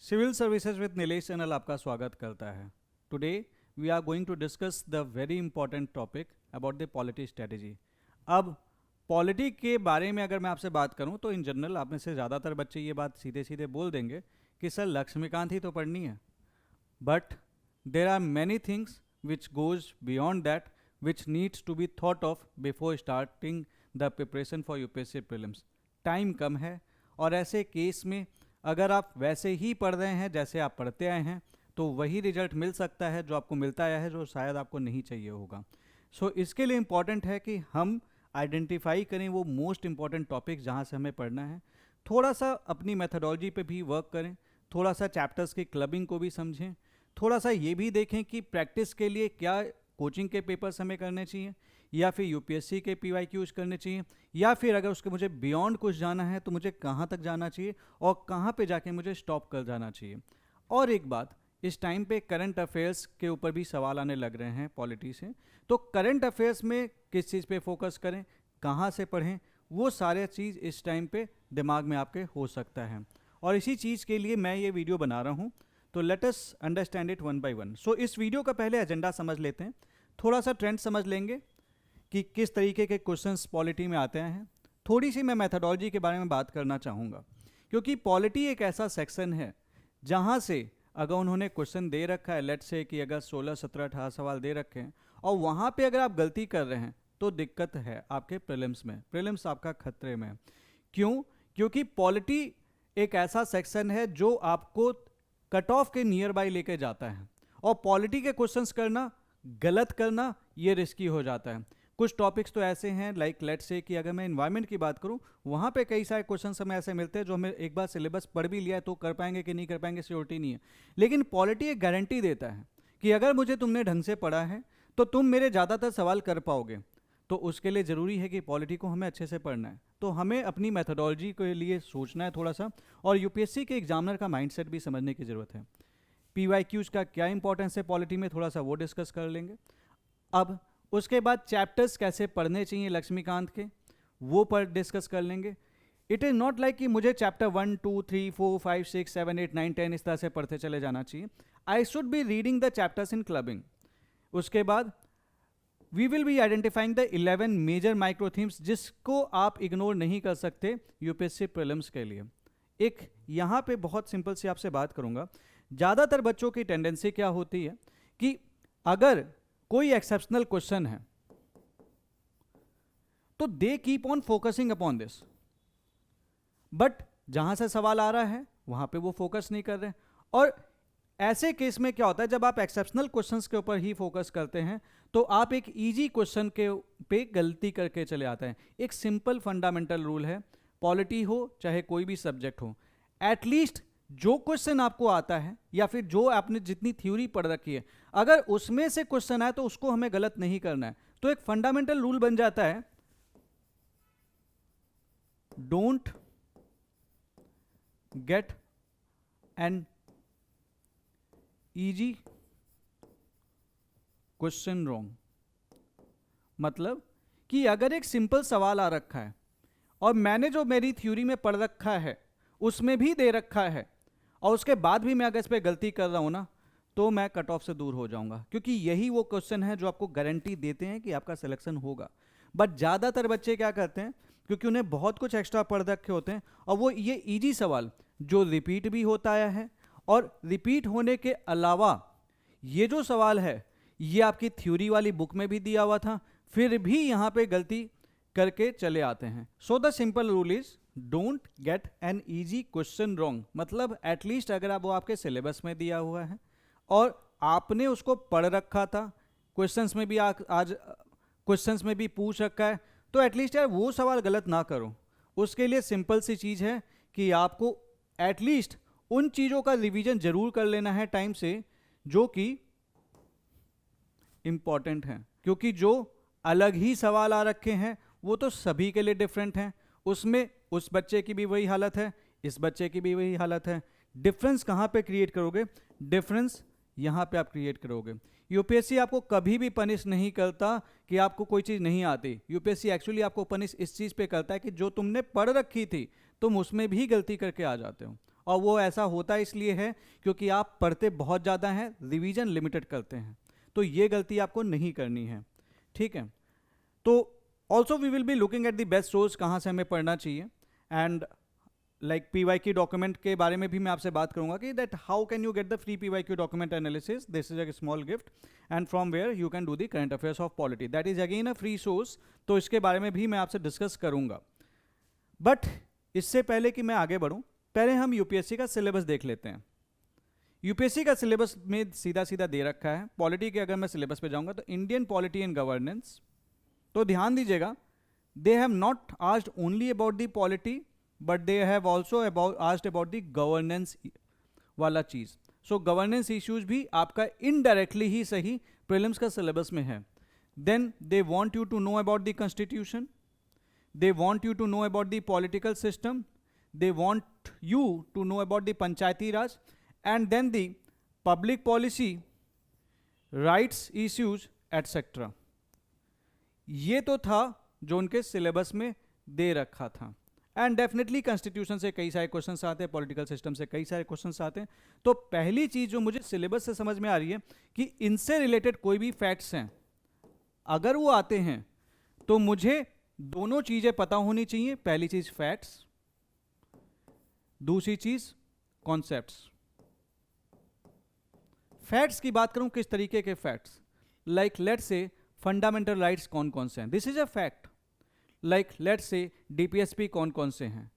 Civil services with Nilesh channel आपका स्वागत करता है। Today we are going to discuss the very important topic about the polity strategy. अब polity के बारे में अगर मैं आपसे बात करूं तो इन जनरल आप में से ज़्यादातर बच्चे ये बात सीधे सीधे बोल देंगे कि सर लक्ष्मीकांत ही तो पढ़नी है, but there are many things which goes beyond that which needs to be thought of before starting the preparation for UPSC prelims. Time कम है और ऐसे केस में अगर आप वैसे ही पढ़ रहे हैं जैसे आप पढ़ते आए हैं तो वही रिजल्ट मिल सकता है जो आपको मिलता आया है, जो शायद आपको नहीं चाहिए होगा। सो इसके लिए इम्पॉर्टेंट है कि हम आइडेंटिफाई करें वो मोस्ट इम्पॉर्टेंट टॉपिक जहाँ से हमें पढ़ना है, थोड़ा सा अपनी मेथडोलॉजी पे भी वर्क करें, थोड़ा सा चैप्टर्स की क्लबिंग को भी समझें, थोड़ा सा ये भी देखें कि प्रैक्टिस के लिए क्या कोचिंग के पेपर्स हमें करने चाहिए या फिर यूपीएससी के पीवाईक्यूज करने चाहिए, या फिर अगर उसके मुझे बियॉन्ड कुछ जाना है तो मुझे कहाँ तक जाना चाहिए और कहाँ पे जाके मुझे स्टॉप कर जाना चाहिए। और एक बात, इस टाइम पे करंट अफेयर्स के ऊपर भी सवाल आने लग रहे हैं पॉलिटी से, तो करंट अफेयर्स में किस चीज़ पे फोकस करें, कहाँ से पढ़ें, वो सारे चीज़ इस टाइम पे दिमाग में आपके हो सकता है। और इसी चीज़ के लिए मैं ये वीडियो बना रहा हूँ, तो let us understand it one by one. So इस वीडियो का पहले एजेंडा समझ लेते हैं, थोड़ा सा ट्रेंड समझ लेंगे कि किस तरीके के क्वेश्चंस पॉलिटी में आते हैं, थोड़ी सी मैं मैथडोलॉजी के बारे में बात करना चाहूँगा, क्योंकि पॉलिटी एक ऐसा सेक्शन है जहाँ से अगर उन्होंने क्वेश्चन दे रखा है, लेट से कि अगर 16, 17, 18 सवाल दे रखे हैं और वहाँ पे अगर आप गलती कर रहे हैं तो दिक्कत है आपके प्रीलिम्स में, प्रीलिम्स आपका खतरे में। क्यों? क्योंकि पॉलिटी एक ऐसा सेक्शन है जो आपको कट ऑफ के नियर बाई लेके जाता है, और पॉलिटी के क्वेश्चंस करना, गलत करना, ये रिस्की हो जाता है। कुछ टॉपिक्स तो ऐसे हैं लाइक लेट से कि अगर मैं एनवायरनमेंट की बात करूं, वहाँ पे कई सारे क्वेश्चंस हमें ऐसे मिलते हैं जो हमें एक बार सिलेबस पढ़ भी लिया है तो कर पाएंगे कि नहीं कर पाएंगे श्योरिटी नहीं है। लेकिन पॉलिटी एक गारंटी देता है कि अगर मुझे तुमने ढंग से पढ़ा है तो तुम मेरे ज़्यादातर सवाल कर पाओगे। तो उसके लिए ज़रूरी है कि पॉलिटी को हमें अच्छे से पढ़ना है, तो हमें अपनी मैथडोलॉजी के लिए सोचना है थोड़ा सा, और यूपीएससी के एग्जामिनर का माइंडसेट भी समझने की ज़रूरत है। पीवाईक्यूज का क्या इंपॉर्टेंस है पॉलिटी में, थोड़ा सा वो डिस्कस कर लेंगे। अब उसके बाद चैप्टर्स कैसे पढ़ने चाहिए लक्ष्मीकांत के, वो पर डिस्कस कर लेंगे। इट इज़ नॉट लाइक कि मुझे चैप्टर 1, 2, 3, 4, 5, 6, 7, 8, 9, 10 इस तरह से पढ़ते चले जाना चाहिए। I should be reading the chapters in clubbing. उसके बाद we will be identifying the 11 major micro themes जिसको आप इग्नोर नहीं कर सकते यूपीएससी प्रीलिम्स के लिए। एक यहाँ पे बहुत सिंपल सी आपसे बात करूँगा, ज़्यादातर बच्चों की टेंडेंसी क्या होती है कि अगर कोई एक्सेप्शनल क्वेश्चन है तो they keep on focusing upon this, but जहां से सवाल आ रहा है वहां पे वो फोकस नहीं कर रहे। और ऐसे केस में क्या होता है, जब आप एक्सेप्शनल क्वेश्चंस के ऊपर ही फोकस करते हैं तो आप एक इजी क्वेश्चन के पे गलती करके चले आते हैं। एक सिंपल फंडामेंटल रूल है, पॉलिटी हो चाहे कोई भी सब्जेक्ट हो, एटलीस्ट जो क्वेश्चन आपको आता है या फिर जो आपने जितनी थ्योरी पढ़ रखी है, अगर उसमें से क्वेश्चन आए तो उसको हमें गलत नहीं करना है। तो एक फंडामेंटल रूल बन जाता है, don't get an easy question wrong. मतलब कि अगर एक सिंपल सवाल आ रखा है और मैंने जो मेरी थ्योरी में पढ़ रखा है उसमें भी दे रखा है और उसके बाद भी मैं अगर इस पर गलती कर रहा हूं ना, तो मैं कट ऑफ से दूर हो जाऊंगा, क्योंकि यही वो क्वेश्चन है जो आपको गारंटी देते हैं कि आपका सिलेक्शन होगा। बट ज़्यादातर बच्चे क्या करते हैं, क्योंकि उन्हें बहुत कुछ एक्स्ट्रा पढ़ रखे होते हैं और वो ये इजी सवाल जो रिपीट भी होता आया है, और रिपीट होने के अलावा ये जो सवाल है ये आपकी थ्योरी वाली बुक में भी दिया हुआ था, फिर भी यहाँ पे गलती करके चले आते हैं। So the simple rule is don't get an easy question wrong. मतलब एटलीस्ट अगर आप वो आपके सिलेबस में दिया हुआ है और आपने उसको पढ़ रखा था, क्वेश्चंस में भी आज क्वेश्चंस में भी पूछ रखा है, तो एटलीस्ट यार वो सवाल गलत ना करो। उसके लिए सिंपल सी चीज़ है कि आपको एटलीस्ट उन चीज़ों का रिवीजन जरूर कर लेना है टाइम से जो कि इंपॉर्टेंट हैं, क्योंकि जो अलग ही सवाल आ रखे हैं वो तो सभी के लिए डिफरेंट हैं। उसमें उस बच्चे की भी वही हालत है, इस बच्चे की भी वही हालत है। डिफरेंस कहाँ पे क्रिएट करोगे? डिफरेंस यहाँ पे आप क्रिएट करोगे। यूपीएससी आपको कभी भी पनिश नहीं करता कि आपको कोई चीज़ नहीं आती। यूपीएससी एक्चुअली आपको पनिश इस चीज़ पे करता है कि जो तुमने पढ़ रखी थी तुम उसमें भी गलती करके आ जाते हो, और वो ऐसा होता इसलिए है क्योंकि आप पढ़ते बहुत ज़्यादा हैं, रिवीजन लिमिटेड करते हैं। तो ये गलती आपको नहीं करनी है, ठीक है। तो also we will be looking at the best source, कहाँ से हमें पढ़ना चाहिए, एंड लाइक PYQ डॉक्यूमेंट के बारे में भी मैं आपसे बात करूंगा कि that how can you get the free PYQ document analysis, this is a small gift and from where you can do the current affairs of polity, that is again a free source. तो इसके बारे में भी मैं आपसे discuss करूंगा। But इससे पहले कि मैं आगे बढ़ूं, पहले हम यूपीएससी का सिलेबस देख लेते हैं। यूपीएससी का सिलेबस में सीधा सीधा दे रखा है। पॉलिटी के अगर मैं सिलेबस पे जाऊंगा तो इंडियन पॉलिटी एंड गवर्नेंस, तो ध्यान दीजिएगा, they have not asked only about the polity but they have also asked about the governance वाला चीज। सो गवर्नेंस इश्यूज भी आपका इनडायरेक्टली ही सही प्रीलिम्स का सिलेबस में है। Then they want you to know about the Constitution, they want you to know about the political system, they want you to know about the panchayati raj, and then the public policy, rights issues etc. ये तो था जो उनके syllabus में दे रखा था। And definitely constitution से कई सारे क्वेश्चंस आते हैं, पॉलिटिकल सिस्टम से कई सारे क्वेश्चंस आते हैं। तो पहली चीज जो मुझे सिलेबस से समझ में आ रही है कि इनसे रिलेटेड कोई भी फैक्ट्स हैं, अगर वो आते हैं तो मुझे दोनों चीजें पता होनी चाहिए। पहली चीज फैक्ट्स, दूसरी चीज कॉन्सेप्ट्स। फैक्ट्स की बात करूं, किस तरीके के facts, like let's say fundamental rights कौन कौन से हैं, this is a fact. Like let's say DPSP कौन कौन से हैं,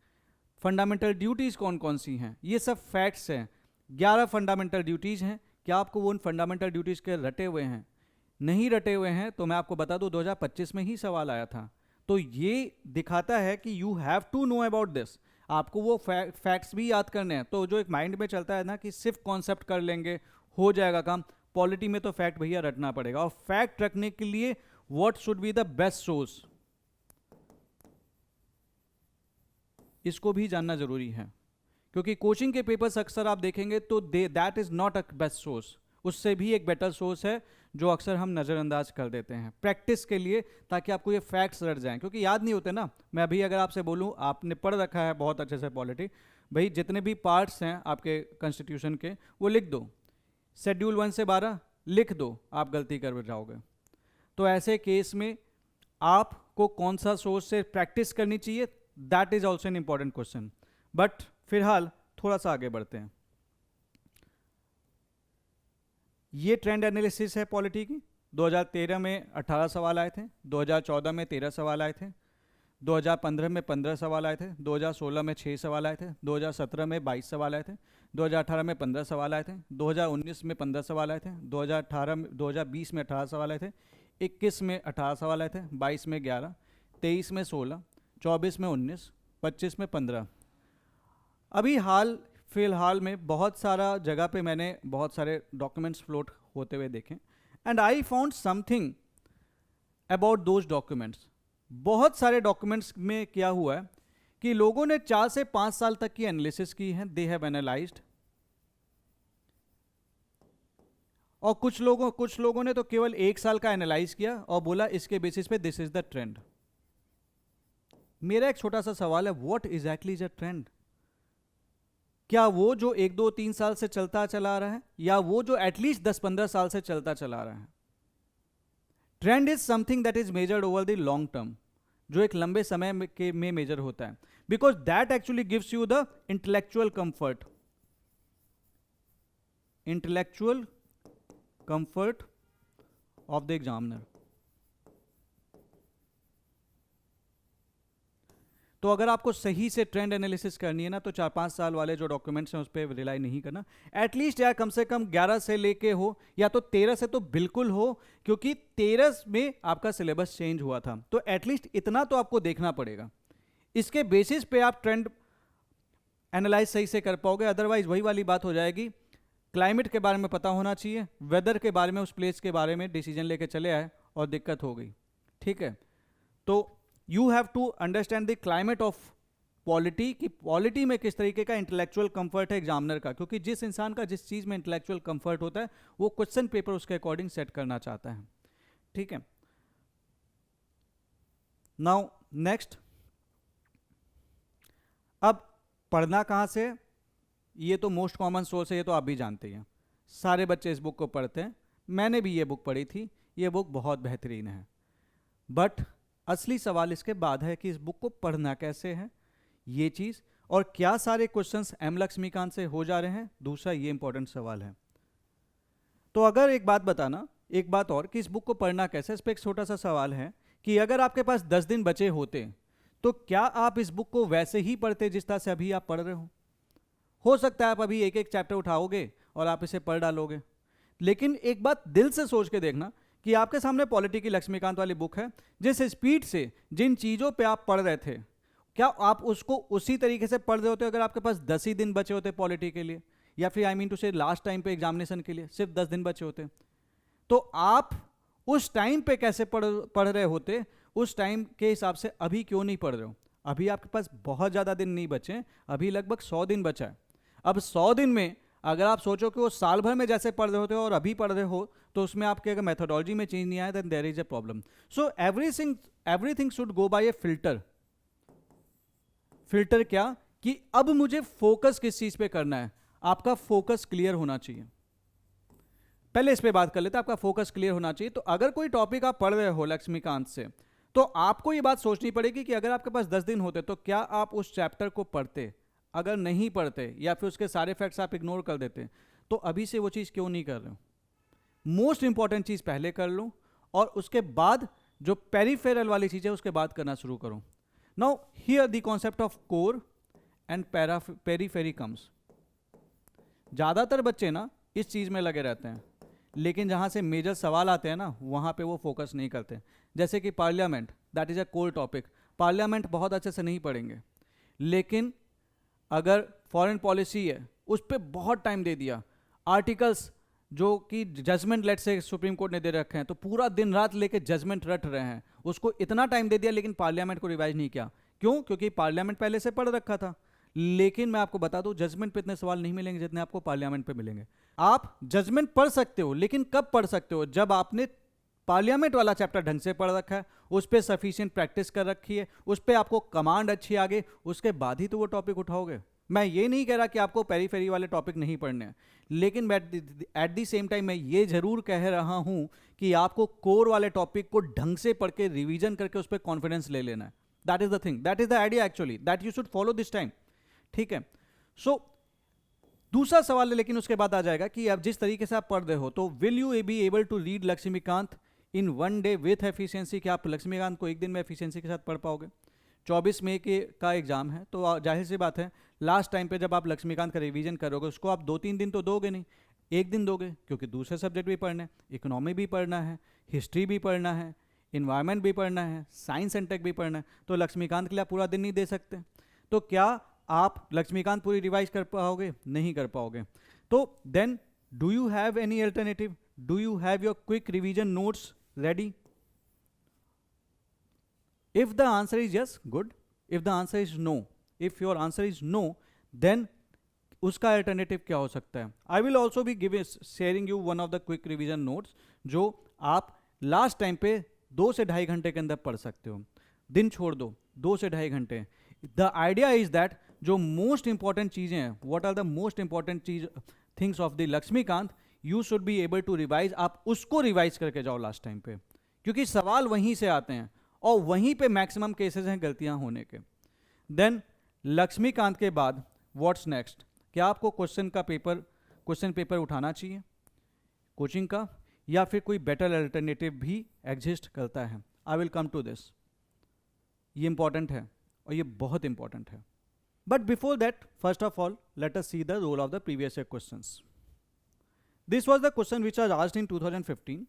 फंडामेंटल ड्यूटीज कौन कौन सी हैं, ये सब फैक्ट्स हैं। 11 फंडामेंटल ड्यूटीज हैं। क्या आपको वो उन फंडामेंटल ड्यूटीज के रटे हुए हैं? नहीं रटे हुए हैं तो मैं आपको बता दूं 2025 में ही सवाल आया था। तो ये दिखाता है कि you have to know about this, आपको वो फैक्ट्स भी याद करने हैं। तो जो एक माइंड में चलता है ना कि सिर्फ कॉन्सेप्ट कर लेंगे हो जाएगा काम, पॉलिटी में तो फैक्ट भैया रटना पड़ेगा। और फैक्ट रखने के लिए what should be the best source, इसको भी जानना जरूरी है, क्योंकि कोचिंग के पेपर्स अक्सर आप देखेंगे तो that is not a best source, उससे भी एक बेटर सोर्स है जो अक्सर हम नज़रअंदाज कर देते हैं प्रैक्टिस के लिए, ताकि आपको ये फैक्ट्स रट जाएं, क्योंकि याद नहीं होते ना। मैं अभी अगर आपसे बोलूं, आपने पढ़ रखा है बहुत अच्छे से पॉलिटी, भाई जितने भी पार्ट्स हैं आपके कॉन्स्टिट्यूशन के वो लिख दो, शेड्यूल 1 से 12 लिख दो, आप गलती कर जाओगे। तो ऐसे केस में आपको कौन सा सोर्स से प्रैक्टिस करनी चाहिए, that is also an important question. But फिलहाल थोड़ा सा आगे बढ़ते हैं। ये ट्रेंड एनालिसिस है पॉलिटी की। 2013 में 18 सवाल आए थे, 2014 में 13 सवाल आए थे, 2015 में 15 सवाल आए थे, 2016 में 6 सवाल आए थे, 2017 में 22 सवाल आए थे, 2018 में 15 सवाल आए थे, 2019 में 15 सवाल आए थे, 2020 में 18 सवाल आए थे, 21 में 18 सवाल आए थे, 22 में 11, 23 में 16, 24 में 19, 25 में 15। अभी फिलहाल में बहुत सारा जगह पे मैंने बहुत सारे डॉक्यूमेंट्स फ्लोट होते हुए देखे, and I found something about those documents. बहुत सारे डॉक्यूमेंट्स में क्या हुआ है कि लोगों ने 4 से 5 साल तक की एनालिसिस की है, दे हैव एनालाइज्ड, और कुछ लोगों ने तो केवल 1 साल का एनालाइज किया और बोला इसके बेसिस पे दिस इज द ट्रेंड। मेरा एक छोटा सा सवाल है, what exactly is a trend? क्या वो जो 1, 2, 3 साल से चलता चला आ रहा है, या वो जो एटलीस्ट 10-15 साल से चलता चला आ रहा है? Trend is something that is measured over the long term, जो एक लंबे समय में मेजर होता है, because that actually gives you the intellectual comfort, of the examiner. तो अगर आपको सही से ट्रेंड एनालिसिस करनी है ना, तो 4-5 साल वाले जो डॉक्यूमेंट्स हैं उस पर रिलाई नहीं करना। एटलीस्ट यार कम से कम 11 से लेके हो, या तो 13 से तो बिल्कुल हो, क्योंकि 13 में आपका सिलेबस चेंज हुआ था। तो एटलीस्ट इतना तो आपको देखना पड़ेगा, इसके बेसिस पे आप ट्रेंड एनालाइज सही से कर पाओगे। अदरवाइज वही वाली बात हो जाएगी, क्लाइमेट के बारे में पता होना चाहिए, वेदर के बारे में, उस प्लेस के बारे में डिसीजन लेके चले आए और दिक्कत हो गई। ठीक है, तो you have to understand the climate of polity, कि पॉलिटी में किस तरीके का इंटेलेक्चुअल कंफर्ट है एग्जामिनर का, क्योंकि जिस इंसान का जिस चीज़ में इंटेलेक्चुअल कंफर्ट होता है वो क्वेश्चन पेपर उसके अकॉर्डिंग सेट करना चाहता है। ठीक है, नाउ नेक्स्ट, अब पढ़ना कहाँ से? ये तो मोस्ट कॉमन सोर्स है, ये तो आप भी जानते हैं, सारे बच्चे इस बुक को पढ़ते हैं, मैंने भी ये बुक पढ़ी थी, ये बुक बहुत बेहतरीन है। बट असली सवाल इसके बाद है कि इस बुक को पढ़ना कैसे है, ये चीज़, और क्या सारे क्वेश्चंस एम लक्ष्मीकांत से हो जा रहे हैं, दूसरा ये इंपॉर्टेंट सवाल है। तो अगर एक बात बताना, एक बात और कि इस बुक को पढ़ना कैसे, इस पर एक छोटा सा सवाल है कि अगर आपके पास 10 दिन बचे होते तो क्या आप इस बुक को वैसे ही पढ़ते जिस तरह से अभी आप पढ़ रहे हो सकता है आप अभी एक एक चैप्टर उठाओगे और आप इसे पढ़ डालोगे, लेकिन एक बात दिल से सोच के देखना कि आपके सामने पॉलिटी की लक्ष्मीकांत वाली बुक है, जिस स्पीड से जिन चीज़ों पे आप पढ़ रहे थे, क्या आप उसको उसी तरीके से पढ़ रहे होते अगर आपके पास 10 ही दिन बचे होते पॉलिटी के लिए, या फिर आई मीन टू से लास्ट टाइम पे एग्जामिनेशन के लिए सिर्फ 10 दिन बचे होते, तो आप उस टाइम पे कैसे पढ़ रहे होते, उस टाइम के हिसाब से अभी क्यों नहीं पढ़ रहे हो। अभी आपके पास बहुत ज़्यादा दिन नहीं बचे, अभी लगभग 100 दिन बचा है। अब 100 दिन में अगर आप सोचो कि वो साल भर में जैसे पढ़ रहे होते हो और अभी पढ़ रहे हो, तो उसमें आपके अगर मेथोडोलॉजी में चेंज नहीं आया, then there is a problem. So everything should go by a filter. Filter क्या कि अब मुझे फोकस किस चीज पे करना है, आपका फोकस क्लियर होना चाहिए। पहले इस पे बात कर लेते हैं, आपका फोकस क्लियर होना चाहिए। तो अगर कोई टॉपिक आप पढ़ रहे हो लक्ष्मीकांत से, तो आपको ये बात सोचनी पड़ेगी कि अगर आपके पास 10 दिन होते तो क्या आप उस चैप्टर को पढ़ते। अगर नहीं पढ़ते या फिर उसके सारे फैक्ट्स आप इग्नोर कर देते, तो अभी से वो चीज़ क्यों नहीं कर रहे हो। मोस्ट इंपॉर्टेंट चीज़ पहले कर लो और उसके बाद जो पेरीफेरल वाली चीज़ है उसके बाद करना शुरू करो। Now here the concept of core and periphery comes. ज़्यादातर बच्चे ना इस चीज़ में लगे रहते हैं, लेकिन जहाँ से मेजर सवाल आते हैं ना वहाँ पे वो फोकस नहीं करते। जैसे कि parliament, that is a core topic, parliament बहुत अच्छे से नहीं पढ़ेंगे, लेकिन अगर फॉरेन पॉलिसी है उस पर बहुत टाइम दे दिया, आर्टिकल्स जो कि जजमेंट लेट से सुप्रीम कोर्ट ने दे रखे हैं, तो पूरा दिन रात लेके जजमेंट रट रहे हैं, उसको इतना टाइम दे दिया लेकिन पार्लियामेंट को रिवाइज नहीं किया। क्यों? क्योंकि पार्लियामेंट पहले से पढ़ रखा था। लेकिन मैं आपको बता दूं, जजमेंट पे इतने सवाल नहीं मिलेंगे जितने आपको पार्लियामेंट पे मिलेंगे। आप जजमेंट पढ़ सकते हो, लेकिन कब पढ़ सकते हो? जब आपने पार्लियामेंट वाला चैप्टर ढंग से पढ़ रखा है, उस पर सफिशिएंट प्रैक्टिस कर रखी है, उस पर आपको कमांड अच्छी आ गई, उसके बाद ही तो वो टॉपिक उठाओगे। मैं ये नहीं कह रहा कि आपको पेरीफेरी वाले टॉपिक नहीं पढ़ने हैं, लेकिन एट द सेम टाइम मैं ये जरूर कह रहा हूं कि आपको कोर वाले टॉपिक को ढंग से पढ़ के रिवीजन करके उस पर कॉन्फिडेंस ले लेना है। That is the thing, that is the idea actually, that you should follow this time. ठीक है। सो दूसरा सवाल है, लेकिन उसके बाद आ जाएगा कि अब जिस तरीके से आप पढ़ रहे हो, तो will you be able to read Laxmikanth in one day with efficiency? कि आप लक्ष्मीकांत को एक दिन में एफिशिएंसी के साथ पढ़ पाओगे? 24 मई का एग्जाम है, तो जाहिर सी बात है लास्ट टाइम पे जब आप लक्ष्मीकांत का रिवीजन करोगे, उसको आप 2-3 दिन तो दोगे नहीं, एक दिन दोगे, क्योंकि दूसरे सब्जेक्ट भी पढ़ने हैं, इकोनॉमी भी पढ़ना है, हिस्ट्री भी पढ़ना है, इन्वायरमेंट भी पढ़ना है, साइंस एंड टेक भी पढ़ना है, तो लक्ष्मीकांत के लिए आप पूरा दिन नहीं दे सकते। तो क्या आप लक्ष्मीकांत पूरी रिवाइज कर पाओगे? नहीं कर पाओगे। तो then do you have any alternative? Do you have your quick revision notes ready? If the answer is yes, good. If the answer is no, if your answer is no, then उसका alternative क्या हो सकता है? I will also be sharing you one of the quick revision notes जो आप last time पे 2 से 2.5 घंटे के अंदर पढ़ सकते हो। दिन छोड़ दो, 2 से 2.5 घंटे। द आइडिया इज दैट जो मोस्ट इंपॉर्टेंट चीज़ें हैं, what are the most important things of the Laxmikanth, you should be able to revise. आप उसको रिवाइज करके जाओ लास्ट टाइम पे, क्योंकि सवाल वहीं से आते हैं और वहीं पे मैक्सिमम केसेस हैं गलतियां होने के। देन लक्ष्मीकांत के बाद व्हाट्स नेक्स्ट? क्या आपको क्वेश्चन पेपर उठाना चाहिए कोचिंग का, या फिर कोई बेटर अल्टरनेटिव भी एग्जिस्ट करता है? I will come to this. ये इंपॉर्टेंट है और ये बहुत इंपॉर्टेंट है। But before that, first of all let us see the role of the previous year questions. This was the question which was asked in 2015.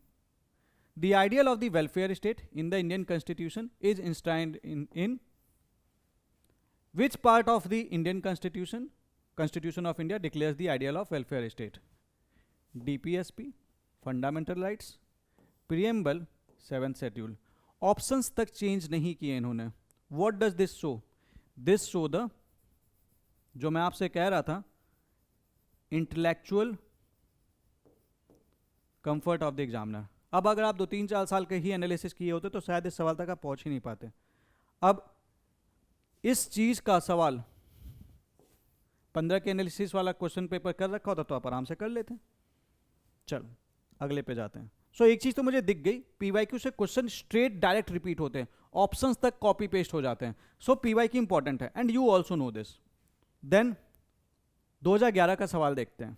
The ideal of the welfare state in the Indian Constitution is enshrined in which part of the Indian Constitution of India declares the ideal of welfare state? DPSP, Fundamental Rights, Preamble, 7th Schedule. Options तक change नहीं किए इन्होंने। What does this show? This show the, जो मैं आपसे कह रहा था, intellectual comfort of the examiner. अब अगर आप 2-3-4 साल के ही एनालिसिस किए होते तो शायद इस सवाल तक आप पहुंच ही नहीं पाते। अब इस चीज़ का सवाल 15 के एनालिसिस वाला क्वेश्चन पेपर कर रखा होता तो आप आराम से कर लेते हैं। चलो अगले पे जाते हैं। सो एक चीज़ तो मुझे दिख गई, पीवाईक्यू से क्वेश्चन स्ट्रेट डायरेक्ट रिपीट होते हैं, ऑप्शंस तक कॉपी पेस्ट हो जाते हैं। सो पीवाईक्यू इंपॉर्टेंट है and you also know this. Then 2011 का सवाल देखते हैं।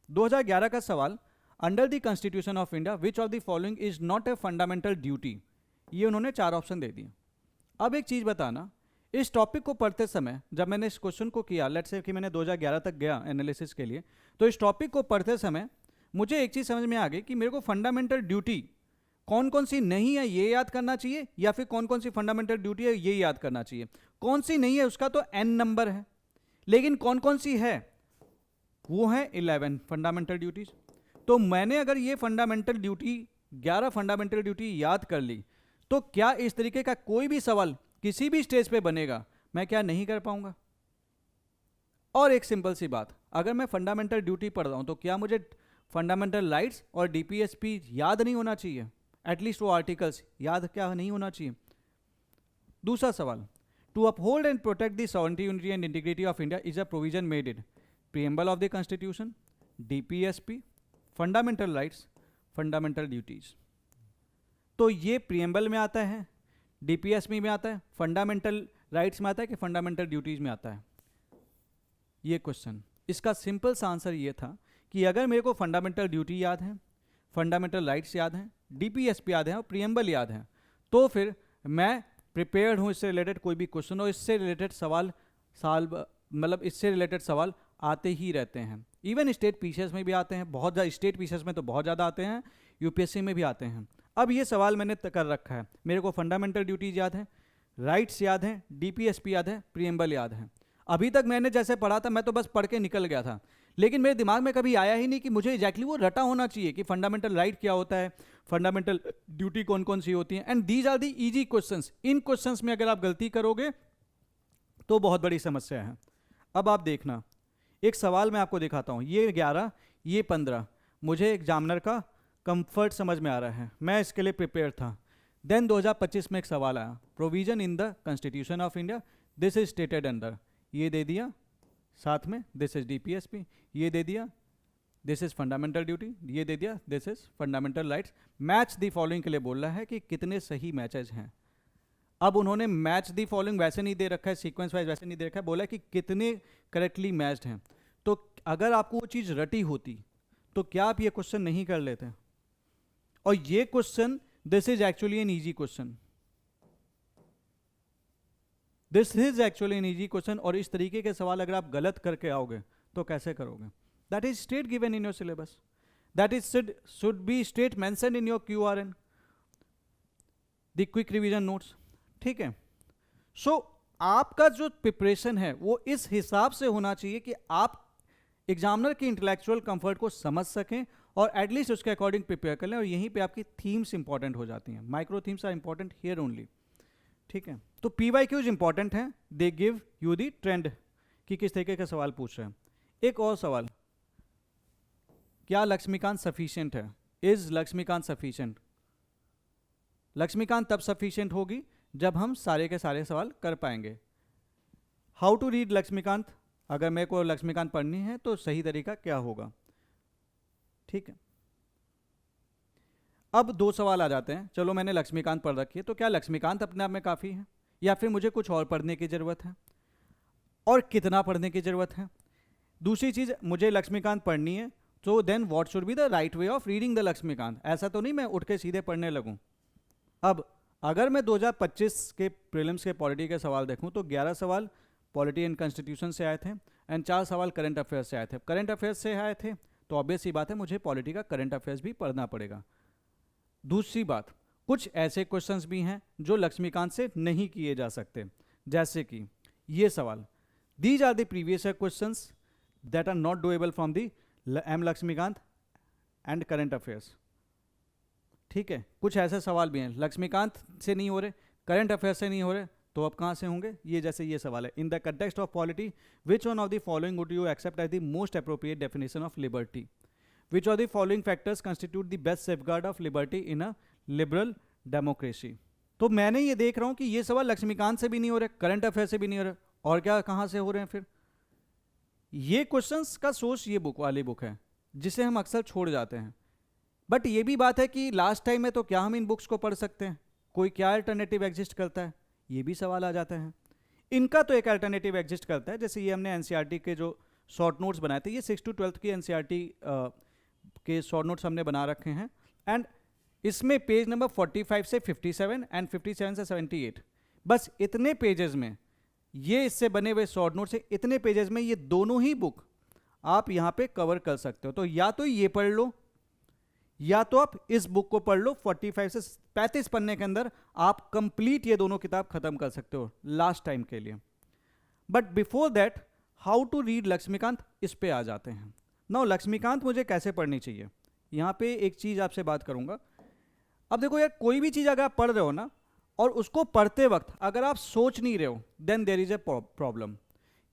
2011 का सवाल, under the constitution of India which of the following is not a fundamental duty. ये उन्होंने 4 ऑप्शन दे दिए। अब एक चीज़ बताना, इस टॉपिक को पढ़ते समय जब मैंने इस क्वेश्चन को किया, लेट्स से कि मैंने 2011 तक गया एनालिसिस के लिए, तो इस टॉपिक को पढ़ते समय मुझे एक चीज़ समझ में आ गई कि मेरे को फंडामेंटल ड्यूटी कौन कौन सी नहीं है ये याद करना चाहिए, या फिर कौन कौन सी फंडामेंटल ड्यूटी है ये याद करना चाहिए। कौन सी नहीं है उसका तो n नंबर है, लेकिन कौन कौन सी है वो है 11 फंडामेंटल ड्यूटीज। तो मैंने अगर ये फंडामेंटल ड्यूटी 11 फंडामेंटल ड्यूटी याद कर ली तो क्या इस तरीके का कोई भी सवाल किसी भी स्टेज पे बनेगा मैं क्या नहीं कर पाऊंगा। और एक सिंपल सी बात, अगर मैं फंडामेंटल ड्यूटी पढ़ रहा हूं तो क्या मुझे फंडामेंटल राइट्स और डीपीएसपी याद नहीं होना चाहिए, एटलीस्ट वो आर्टिकल्स याद क्या नहीं होना चाहिए। दूसरा सवाल, to uphold and protect the sovereignty unity and integrity of India is a provision made in preamble of the Constitution, DPSP, fundamental rights, fundamental duties. तो ये प्रीएम्बल में आता है, डीपीएसपी में आता है, फंडामेंटल राइट्स में आता है कि फंडामेंटल ड्यूटीज में आता है। ये क्वेश्चन, इसका सिंपल सा आंसर ये था कि अगर मेरे को फंडामेंटल ड्यूटी याद है, फंडामेंटल राइट्स याद हैं, डीपीएसपी याद है और प्रीएम्बल याद है, तो फिर मैं प्रिपेयर्ड हूँ इससे रिलेटेड कोई भी क्वेश्चन हो, इससे रिलेटेड सवाल मतलब इससे रिलेटेड सवाल आते ही रहते हैं। इवन स्टेट पीसीएस में भी आते हैं, बहुत ज़्यादा स्टेट पीसीएस में तो बहुत ज़्यादा आते हैं, यूपीएससी में भी आते हैं। अब ये सवाल मैंने कर रखा है, मेरे को फंडामेंटल ड्यूटीज याद है, राइट्स याद हैं, डीपीएसपी याद है, प्रीएम्बल याद है। अभी तक मैंने जैसे पढ़ा था मैं तो बस पढ़ के निकल गया था, लेकिन मेरे दिमाग में कभी आया ही नहीं कि मुझे एग्जैक्टली वो रटा होना चाहिए कि फंडामेंटल राइट क्या होता है, फंडामेंटल ड्यूटी कौन कौन सी होती हैं। And these are the easy questions. इन क्वेश्चंस में अगर आप गलती करोगे तो बहुत बड़ी समस्या है। अब आप देखना, एक सवाल मैं आपको दिखाता हूँ, ये 11 ये 15 मुझे एग्जामिनर का कंफर्ट समझ में आ रहा है, मैं इसके लिए प्रिपेयर था। देन 2025 में एक सवाल आया, provision in the constitution of India this is stated under, ये दे दिया, साथ में दिस इज डीपीएसपी, ये दे दिया, दिस इज फंडामेंटल ड्यूटी, ये दे दिया, this is fundamental rights. Match the following के लिए बोल रहा है कि कितने सही मैचेज हैं। अब उन्होंने मैच दी फॉलोइंग वैसे नहीं दे रखा है, सीक्वेंस वाइज वैसे नहीं दे रखा है, बोला है कि कितने करेक्टली मैच्ड हैं। तो अगर आपको वो चीज़ रटी होती तो क्या आप ये क्वेश्चन नहीं कर लेते। और ये question, this is actually an easy question, this is actually an easy question. और इस तरीके के सवाल अगर आप गलत करके आओगे तो कैसे करोगे। That is straight given in your syllabus, that is should be straight mention in your QRN, the quick revision notes. ठीक है, सो आपका जो प्रिपरेशन है वो इस हिसाब से होना चाहिए कि आप एग्जामिनर की इंटेलेक्चुअल कंफर्ट को समझ सकें और एटलीस्ट उसके अकॉर्डिंग प्रिपेयर कर लें। और यहीं पे आपकी थीम्स इंपॉर्टेंट हो जाती हैं, micro themes are important here only. ठीक है, तो PYQs इंपॉर्टेंट हैं, they give you the trend कि किस तरीके के सवाल पूछ रहे हैं। एक और सवाल, क्या लक्ष्मीकांत सफिशिएंट है, इज लक्ष्मीकांत सफिशिएंट। लक्ष्मीकांत तब सफिशिएंट होगी जब हम सारे के सारे सवाल कर पाएंगे। हाउ टू रीड लक्ष्मीकांत, अगर मेरे को लक्ष्मीकांत पढ़नी है तो सही तरीका क्या होगा। ठीक है, अब 2 सवाल आ जाते हैं। चलो मैंने लक्ष्मीकांत पढ़ रखी है, तो क्या लक्ष्मीकांत अपने आप में काफ़ी है या फिर मुझे कुछ और पढ़ने की ज़रूरत है, और कितना पढ़ने की ज़रूरत है। दूसरी चीज़, मुझे लक्ष्मीकांत पढ़नी है तो then what should be the right way of reading the Laxmikanth. ऐसा तो नहीं मैं उठ के सीधे पढ़ने लगूँ। अब अगर मैं 2025 के प्रीलिम्स के पॉलिटी के सवाल देखूं तो 11 सवाल पॉलिटी एंड कॉन्स्टिट्यूशन से आए थे एंड 4 सवाल करंट अफेयर्स से आए थे। करंट अफेयर्स से आए थे तो ऑब्वियस ही बात है मुझे पॉलिटी का करंट अफेयर्स भी पढ़ना पड़ेगा। दूसरी बात, कुछ ऐसे क्वेश्चंस भी हैं जो लक्ष्मीकांत से नहीं किए जा सकते, जैसे कि ये सवाल, these are the previous year questions that are not doable from the M Laxmikanth and current affairs. ठीक है, कुछ ऐसे सवाल भी हैं लक्ष्मीकांत से नहीं हो रहे, करंट अफेयर से नहीं हो रहे, तो अब कहाँ से होंगे। ये जैसे ये सवाल है, in the context of polity which one of the following would you accept as the most appropriate definition of liberty, which of the following factors constitute the best safeguard of liberty in a liberal democracy. तो मैंने ये देख रहा हूँ कि ये सवाल लक्ष्मीकांत से भी नहीं हो रहे, करंट अफेयर से भी नहीं हो रहे, और क्या कहाँ से हो रहे हैं फिर। ये क्वेश्चंस का सोर्स ये बुक वाली बुक है जिसे हम अक्सर छोड़ जाते हैं। बट ये भी बात है कि लास्ट टाइम में तो क्या हम इन बुक्स को पढ़ सकते हैं, कोई क्या अल्टरनेटिव एग्जिस्ट करता है, ये भी सवाल आ जाता है। इनका तो एक अल्टरनेटिव एग्जिस्ट करता है, जैसे ये हमने एनसीईआरटी के जो शॉर्ट नोट्स बनाए थे, ये 6 to 12 की एनसीईआरटी के शॉर्ट नोट्स हमने बना रखे हैं। एंड इसमें पेज नंबर 45 से 57 एंड 57 से 78, बस इतने पेजेस में ये इससे बने हुए शॉर्ट नोट्स है, इतने पेजेस में ये दोनों ही बुक आप यहाँ पे कवर कर सकते हो। तो या तो ये पढ़ लो या तो आप इस बुक को पढ़ लो। 45 से 35 पन्ने के अंदर आप कंप्लीट ये दोनों किताब खत्म कर सकते हो लास्ट टाइम के लिए। But before that, how to read Laxmikanth, इस पे आ जाते हैं। नाउ लक्ष्मीकांत मुझे कैसे पढ़नी चाहिए, यहाँ पे एक चीज आपसे बात करूंगा। अब देखो यार, कोई भी चीज अगर आप पढ़ रहे हो ना और उसको पढ़ते वक्त अगर आप सोच नहीं रहे हो, then there is a problem.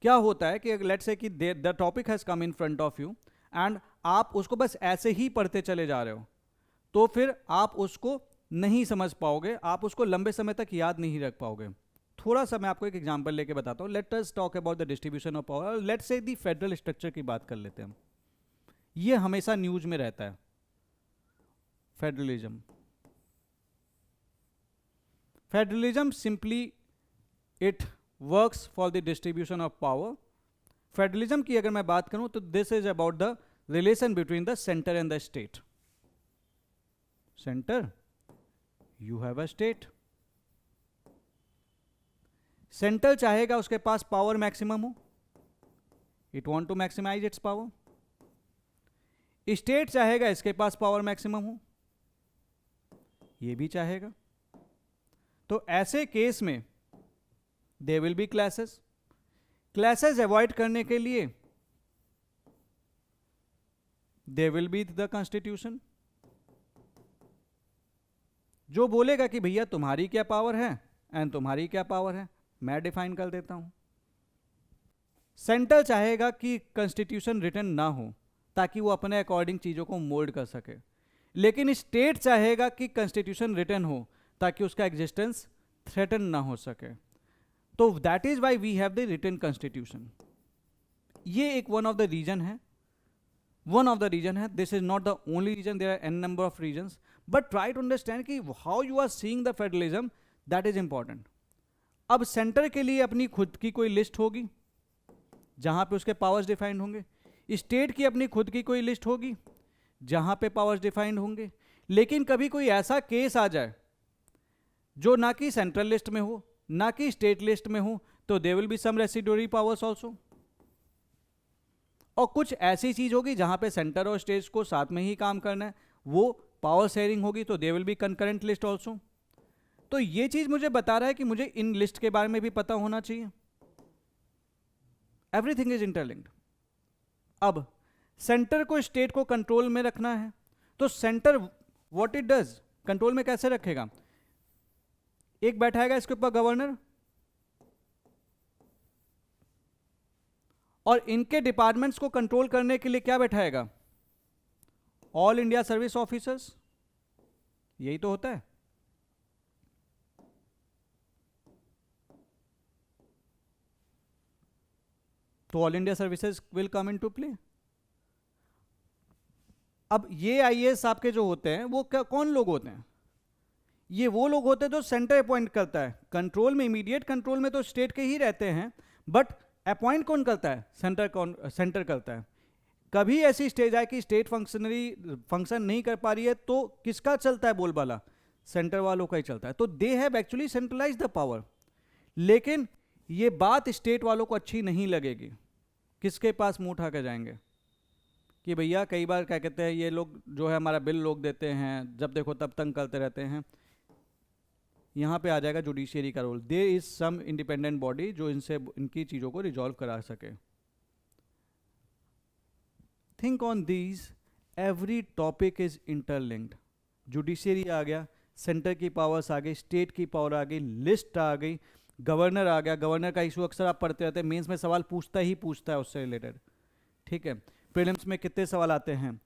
क्या होता है कि लेट्स से कि the topic has come in front of you and आप उसको बस ऐसे ही पढ़ते चले जा रहे हो, तो फिर आप उसको नहीं समझ पाओगे, आप उसको लंबे समय तक याद नहीं रख पाओगे। थोड़ा सा मैं आपको एक एग्जांपल लेके बताता हूँ। Let us talk about the distribution of power. Let's say the federal structure की बात कर लेते हैं हम। ये हमेशा न्यूज में रहता है, federalism. Federalism simply it works for the distribution of power. Federalism की अगर मैं बात करूं तो this is about the relation between the centre and the state. Centre, you have a state. Centre चाहेगा उसके पास पावर मैक्सिमम हो, it want to maximise its power. State चाहेगा इसके पास पावर मैक्सिमम हो, ये भी चाहेगा। तो ऐसे केस में दे विल बी क्लैसेस। क्लैसेस अवॉइड करने के लिए they will be the constitution, जो बोलेगा कि भैया तुम्हारी क्या पावर है एंड तुम्हारी क्या पावर है, मैं डिफाइन कर देता हूं। सेंटर चाहेगा कि कॉन्स्टिट्यूशन रिटन ना हो ताकि वो अपने अकॉर्डिंग चीजों को मोल्ड कर सके, लेकिन स्टेट चाहेगा कि कॉन्स्टिट्यूशन रिटन हो ताकि उसका एग्जिस्टेंस थ्रेटन ना हो सके। तो that is why we have the written constitution. ये एक वन ऑफ द रीजन है, वन ऑफ द रीजन है। This is not the only reason, there are an number of reasons, but try to understand कि how you are seeing the federalism, that is important. अब centre के लिए अपनी खुद की कोई लिस्ट होगी जहां पे उसके पावर्स डिफाइंड होंगे, स्टेट की अपनी खुद की कोई लिस्ट होगी जहां पे पावर्स डिफाइंड होंगे। लेकिन कभी कोई ऐसा केस आ जाए जो ना कि सेंट्रल लिस्ट में हो ना कि स्टेट लिस्ट में हो, तो there will be some residuary powers also. और कुछ ऐसी चीज होगी जहां पे सेंटर और स्टेट को साथ में ही काम करना है, वो पावर शेयरिंग होगी, तो there will be concurrent list also. तो ये चीज मुझे बता रहा है कि मुझे इन लिस्ट के बारे में भी पता होना चाहिए। Everything is interlinked. अब सेंटर को स्टेट को कंट्रोल में रखना है, तो centre what it does, control में कैसे रखेगा? एक बैठाएगा इसके ऊपर गवर्नर, और इनके डिपार्टमेंट्स को कंट्रोल करने के लिए क्या बैठाएगा? All India service officers. यही तो होता है। तो all India services will come in to play. अब ये आईएएस आपके जो होते हैं वो कौन लोग होते हैं? ये वो लोग होते हैं जो सेंटर अपॉइंट करता है। कंट्रोल में, इमीडिएट कंट्रोल में तो स्टेट के ही रहते हैं, बट अपॉइंट कौन करता है? सेंटर करता है। कभी ऐसी स्टेज आए कि स्टेट फंक्शन नहीं कर पा रही है, तो किसका चलता है बोलबाला? सेंटर वालों का ही चलता है। तो they have actually centralise the power. लेकिन ये बात स्टेट वालों को अच्छी नहीं लगेगी। किसके पास मुंह उठा के जाएंगे कि भैया कई बार क्या कहते हैं, ये लोग जो है हमारा बिल लोग देते हैं, जब देखो तब तंग करते रहते हैं। यहाँ पे आ जाएगा जुडिशियरी का role. There is some independent body जो इनसे इनकी चीज़ों को रिजॉल्व करा सके। Think on these, every topic is interlinked. Judiciary आ गया, सेंटर की पावर्स आ गई, स्टेट की पावर आ गई, लिस्ट आ गई, गवर्नर आ गया। गवर्नर का इशू अक्सर आप पढ़ते रहते हैं, मेंस में सवाल पूछता ही पूछता है उससे रिलेटेड, ठीक है। प्रीलिम्स में कितने सवाल आते हैं,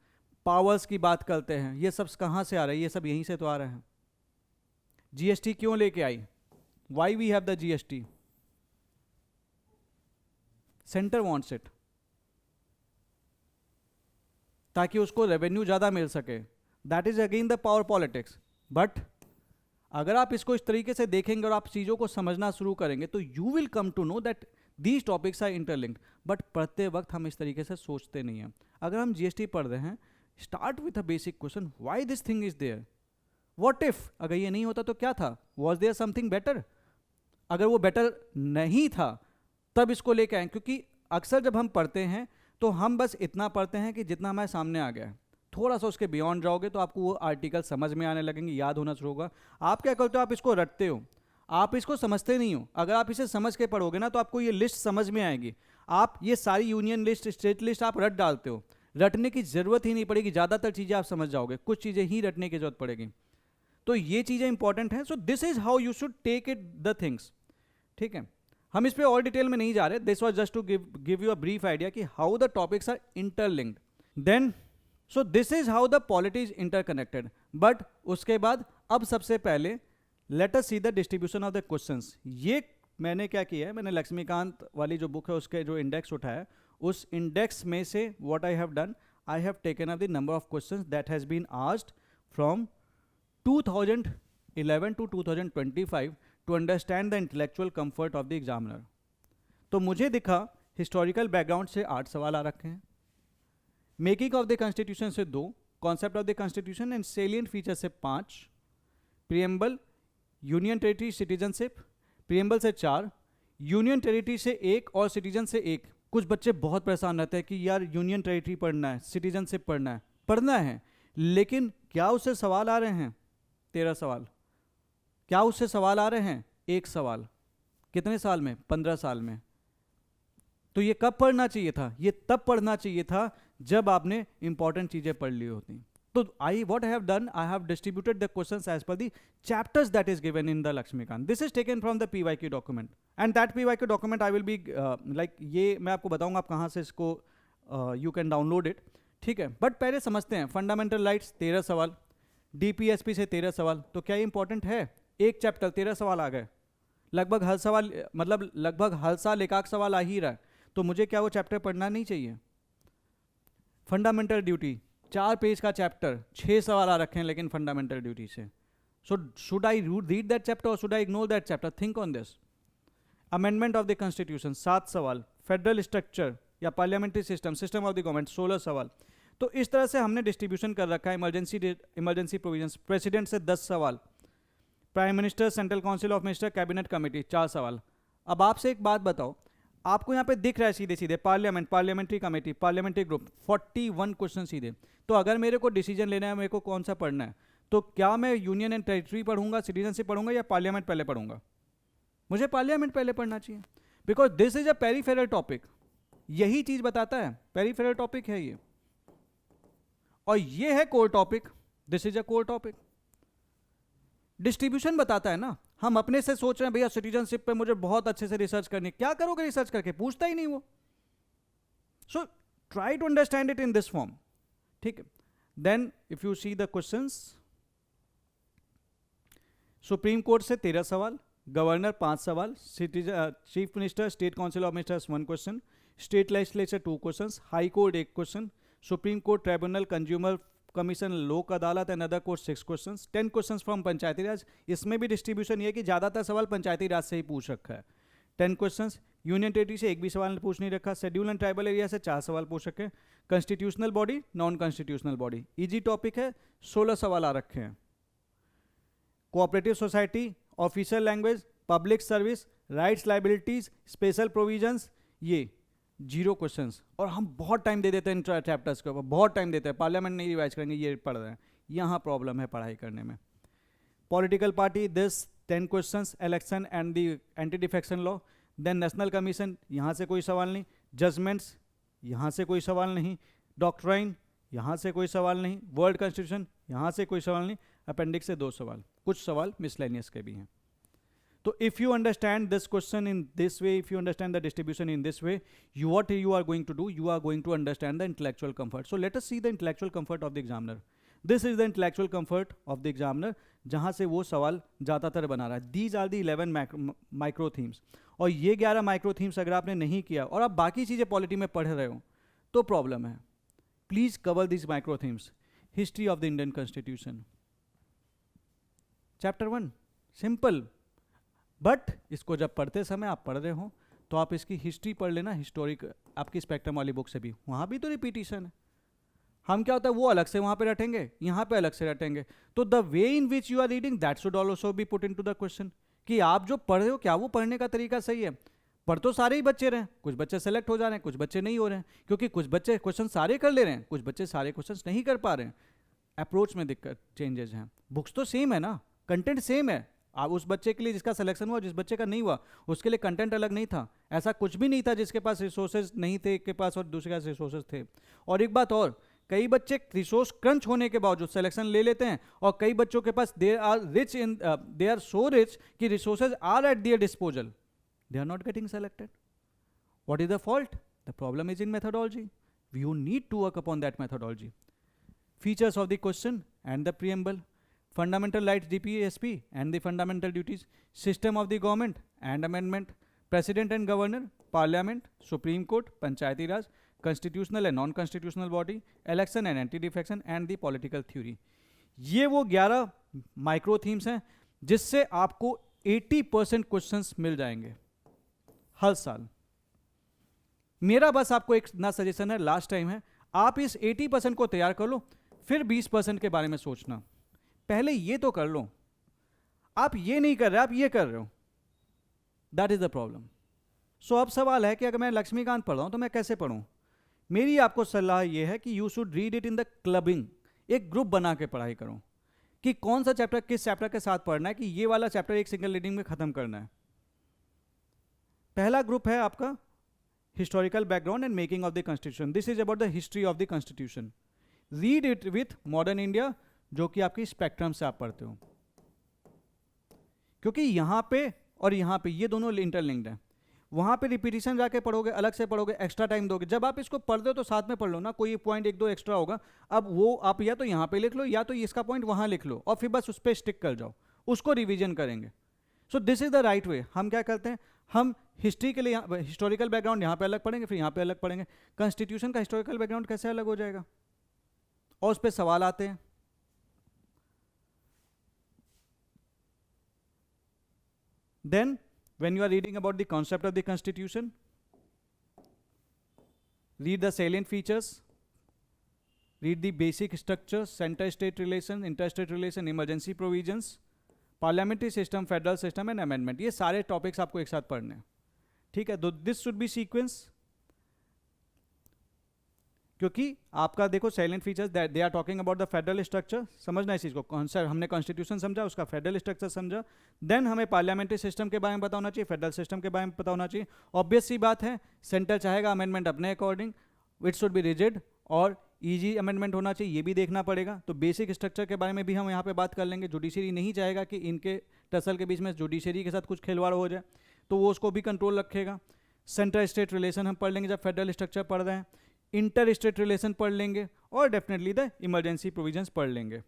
पावर्स की बात करते हैं, ये सब कहाँ से आ रहा है? ये सब यहीं से तो आ रहे हैं। जीएसटी क्यों लेके आई? Why we have the GST? Centre wants it. ताकि उसको रेवेन्यू ज़्यादा मिल सके। That is again the power politics. But अगर आप इसको इस तरीके से देखेंगे और आप चीज़ों को समझना शुरू करेंगे तो you will come to know that these topics are interlinked. But पढ़ते वक्त हम इस तरीके से सोचते नहीं हैं। अगर हम जीएसटी पढ़ रहे हैं, start with a basic question, why this thing is there, what if, अगर ये नहीं होता तो क्या था, वॉज देयर समथिंग बेटर, अगर वो बेटर नहीं था तब इसको लेके आए। क्योंकि अक्सर जब हम पढ़ते हैं तो हम बस इतना पढ़ते हैं कि जितना हमारे सामने आ गया है, थोड़ा सा उसके बियॉन्ड जाओगे तो आपको वो आर्टिकल समझ में आने लगेंगे, याद होना शुरू होगा। आप क्या करते हो, आप इसको रटते हो, आप इसको समझते नहीं हो। अगर आप इसे समझ के पढ़ोगे ना तो आपको ये लिस्ट समझ में आएगी। आप ये सारी यूनियन लिस्ट, स्टेट लिस्ट आप रट डालते हो, रटने की जरूरत ही नहीं पड़ेगी, ज़्यादातर चीज़ें आप समझ जाओगे, कुछ चीज़ें ही रटने की जरूरत पड़ेगी। तो ये चीज़ें इंपॉर्टेंट हैं। So this is how you should take it the things. ठीक है, हम इस पर और डिटेल में नहीं जा रहे, this was just to give you a brief idea कि how the topics are interlinked. Then so this is how the polity is interconnected. But उसके बाद अब सबसे पहले let us see the distribution of the questions. ये मैंने क्या किया है, मैंने लक्ष्मीकांत वाली जो बुक है उसके जो इंडेक्स उठाया, उस इंडेक्स में से what I have done, I have taken up the number of questions that has been asked from 2011 to 2025 to understand the intellectual comfort of the examiner। तो मुझे दिखा हिस्टोरिकल बैकग्राउंड से 8 सवाल आ रखे हैं, मेकिंग ऑफ द कॉन्स्टिट्यूशन से 2, concept of the constitution and salient feature से 5, preamble, union territory, citizenship, preamble से 4, यूनियन टेरिटरी से 1 और सिटीजन से 1। कुछ बच्चे बहुत परेशान रहते हैं कि यार यूनियन टेरिटरी पढ़ना है, सिटीजनशिप पढ़ना है, लेकिन क्या उससे सवाल आ रहे हैं? 13 सवाल। क्या उससे सवाल आ रहे हैं? 1 सवाल। कितने साल में? 15 साल में। तो ये कब पढ़ना चाहिए था? ये तब पढ़ना चाहिए था जब आपने इंपॉर्टेंट चीजें पढ़ ली होती। तो what I have done, I have distributed the questions as per the chapters that is given in the Lakshmikant. This is taken from the PYQ document, and that PYQ document I will be ये मैं आपको बताऊंगा आप कहाँ से इसको you can download it। ठीक है, बट पहले समझते हैं फंडामेंटल राइट्स 13 सवाल, DPSP से 13 सवाल। तो क्या ये इंपॉर्टेंट है? एक चैप्टर 13 सवाल आ गए, लगभग हर सवाल, मतलब लगभग हर साल एक आध सवाल आ ही रहा है, तो मुझे क्या वो चैप्टर पढ़ना नहीं चाहिए? फंडामेंटल ड्यूटी 4 पेज का चैप्टर, 6 सवाल आ रखे हैं लेकिन फंडामेंटल ड्यूटी से। So should I read that chapter और should I ignore that chapter? Think on this. Amendment of the constitution 7 सवाल, फेडरल स्ट्रक्चर या parliamentary system, system of the government 16 सवाल। तो इस तरह से हमने डिस्ट्रीब्यूशन कर रखा है। इमरजेंसी प्रोविजंस, प्रेसिडेंट से 10 सवाल, prime minister, central council of minister, cabinet committee 4 सवाल। अब आपसे एक बात बताओ, आपको यहाँ पे दिख रहा है सीधे सीधे parliament, parliamentary committee, parliamentary group, 41 question सीधे। तो अगर मेरे को डिसीजन लेना है, मेरे को कौन सा पढ़ना है, तो क्या मैं यूनियन एंड टेरिटरी पढ़ूंगा, सिटीजनशिप पढ़ूंगा या पार्लियामेंट पहले पढ़ूंगा? मुझे पार्लियामेंट पहले पढ़ना चाहिए, because this is a peripheral topic. यही चीज बताता है, पेरिफेरल टॉपिक है ये, और ये है core topic. This is a core topic. Distribution बताता है ना। हम अपने से सोच रहे हैं भैया सिटीजनशिप पे मुझे बहुत अच्छे से रिसर्च करनी, क्या करोगे रिसर्च करके? पूछता ही नहीं वो। So try to understand it in this form. ठीक है, then if you see the questions, supreme court से 13 सवाल, गवर्नर 5 सवाल, chief minister, state council of ministers 1 question, state legislature 2 question, high court 1 question, supreme court, tribunal, consumer commission, Lok Adalat and other court 6 questions, 10 questions from Panchayati Raj. इसमें भी distribution ये है कि ज़्यादातर सवाल पंचायती राज से ही पूछ रखा है। 10 क्वेश्चंस, यूनियन टेरिटरी से एक भी सवाल पूछ नहीं रखा, शेड्यूल एंड ट्राइबल एरिया से 4 सवाल पूछ रखे, constitutional body, non constitutional body, easy topic है, 16 सवाल आ रखे हैं। Cooperative society, official language, public service, rights liabilities, special provisions, ये 0 क्वेश्चंस। और हम बहुत टाइम दे देते हैं इन चैप्टर्स के ऊपर, बहुत टाइम देते हैं, पार्लियामेंट नहीं रिवाइज करेंगे, ये पढ़ रहे हैं, यहाँ प्रॉब्लम है पढ़ाई करने में। Political party, this 10 questions, election and the anti defection law, then national commission, यहाँ से कोई सवाल नहीं, जजमेंट्स, यहाँ से कोई सवाल नहीं, डॉक्ट्राइन, यहाँ से कोई सवाल नहीं, वर्ल्ड कॉन्स्टिट्यूशन, यहाँ से कोई सवाल नहीं, अपेंडिक्स से 2 सवाल, कुछ सवाल मिसलेनियस के भी हैं। So if you understand this question in this way, if you understand the distribution in this way, what you are going to do, you are going to understand the intellectual comfort. So let us see the intellectual comfort of the examiner. This is the intellectual comfort of the examiner, जहाँ से वो सवाल ज़्यादातर बना रहा है। These are the 11 micro themes, और ये 11 micro themes अगर आपने नहीं किया और आप बाकी चीज़ें पॉलिटी में पढ़ रहे हो तो प्रॉब्लम है। Please cover this micro themes. History of the Indian constitution, chapter 1, simple. But इसको जब पढ़ते समय आप पढ़ रहे हो तो आप इसकी हिस्ट्री पढ़ लेना, हिस्टोरिक आपकी स्पेक्ट्रम वाली बुक से भी, वहाँ भी तो रिपीटिशन है. हम क्या होता है वो अलग से वहाँ पे रटेंगे, यहाँ पे अलग से रटेंगे. तो the way in which you are reading that should also be put into the question, कि आप जो पढ़ रहे हो क्या वो पढ़ने का तरीका सही है. पढ़ तो सारे ही बच्चे रहे हैं, कुछ बच्चे सेलेक्ट हो जा रहे हैं, कुछ बच्चे नहीं हो रहे हैं, क्योंकि कुछ बच्चे क्वेश्चन सारे कर ले रहे हैं, कुछ बच्चे सारे क्वेश्चन नहीं कर पा रहे हैं. अप्रोच में दिक्कत, चेंजेस हैं. बुक्स तो सेम है ना, कंटेंट सेम है. आप उस बच्चे के लिए जिसका सिलेक्शन हुआ, जिस बच्चे का नहीं हुआ, उसके लिए कंटेंट अलग नहीं था. ऐसा कुछ भी नहीं था जिसके पास रिसोर्सेज नहीं थे एक के पास और दूसरे के पास रिसोर्सेज थे. और एक बात और, कई बच्चे रिसोर्स क्रंच होने के बावजूद सिलेक्शन ले लेते हैं, और कई बच्चों के पास दे आर सो रिच कि resources are at their disposal, they are not getting selected. What is the fault? The problem is in methodology. You need to work upon that methodology. Features of the question and the preamble, fundamental rights DPSP and the fundamental duties, system of the government and amendment, president and governor, parliament, supreme court, panchayati raj, constitutional and non-constitutional body, election and anti-defection and the political theory. ये वो 11 micro themes हैं जिससे आपको 80% questions मिल जाएंगे हर साल. मेरा बस आपको एक ना सजेशन है, लास्ट टाइम है, आप इस 80% को तैयार कर लो, फिर 20% के बारे में सोचना. पहले ये तो कर लो. आप ये नहीं कर रहे, आप ये कर रहे हो. That is the problem. So अब सवाल है कि अगर मैं लक्ष्मीकांत पढ़ रहा हूं तो मैं कैसे पढ़ूं. मेरी आपको सलाह ये है कि you should read it in the clubbing. एक ग्रुप बना के पढ़ाई करो कि कौन सा चैप्टर किस चैप्टर के साथ पढ़ना है, कि ये वाला चैप्टर एक सिंगल रीडिंग में खत्म करना है. पहला ग्रुप है आपका historical background and making of the constitution. This is about the history of the constitution. Read it with modern India, जो कि आपकी स्पेक्ट्रम से आप पढ़ते हो, क्योंकि यहां पे और यहां पे ये दोनों इंटरलिंक्ड हैं. वहां पे रिपीटिशन जाके पढ़ोगे, अलग से पढ़ोगे, एक्स्ट्रा टाइम दोगे. जब आप इसको पढ़ते हो तो साथ में पढ़ लो ना, कोई पॉइंट एक दो एक्स्ट्रा होगा, अब वो आप या तो यहां पे लिख लो या तो इसका पॉइंट वहां लिख लो, और फिर बस उस पर स्टिक कर जाओ, उसको रिवीजन करेंगे. सो दिस इज द राइट वे. हम क्या करते हैं, हम हिस्ट्री के लिए हिस्टोरिकल बैकग्राउंड यहाँ पे अलग पढ़ेंगे, फिर यहाँ पे अलग पढ़ेंगे. कॉन्स्टिट्यूशन का हिस्टोरिकल बैकग्राउंड कैसे अलग हो जाएगा, और उस पर सवाल आते हैं. Then when you are reading about the concept of the constitution, read the salient features, read the basic structures, center state relation, interstate relation, emergency provisions, parliamentary system, federal system and amendment. ये सारे topics आपको एक साथ पढ़ने हैं. ठीक है, तो दिस शुड बी सीक्वेंस, क्योंकि आपका देखो salient features they are talking about the federal structure. समझना इस चीज को, कौन सा हमने कॉन्स्टिट्यूशन समझा, उसका फेडरल स्ट्रक्चर समझा. देन हमें पार्लियामेंट्री सिस्टम के बारे में पता होना चाहिए, फेडरल सिस्टम के बारे में पता होना चाहिए. ऑब्वियस सी बात है, सेंटर चाहेगा अमेंडमेंट अपने according, it should be rigid और ईजी अमेंडमेंट होना चाहिए, ये भी देखना पड़ेगा. तो बेसिक स्ट्रक्चर के बारे में भी हम यहाँ पे बात कर लेंगे. जुडिशरी नहीं चाहेगा कि इनके टसल के बीच में जुडिशरी के साथ कुछ खिलवाड़ हो जाए, तो वो उसको भी कंट्रोल रखेगा. सेंटर स्टेट रिलेशन हम पढ़ लेंगे जब फेडरल स्ट्रक्चर पढ़ रहे हैं. इंटर स्टेट रिलेशन पढ़ लेंगे, और डेफिनेटली द इमरजेंसी प्रोविजंस पढ़ लेंगे.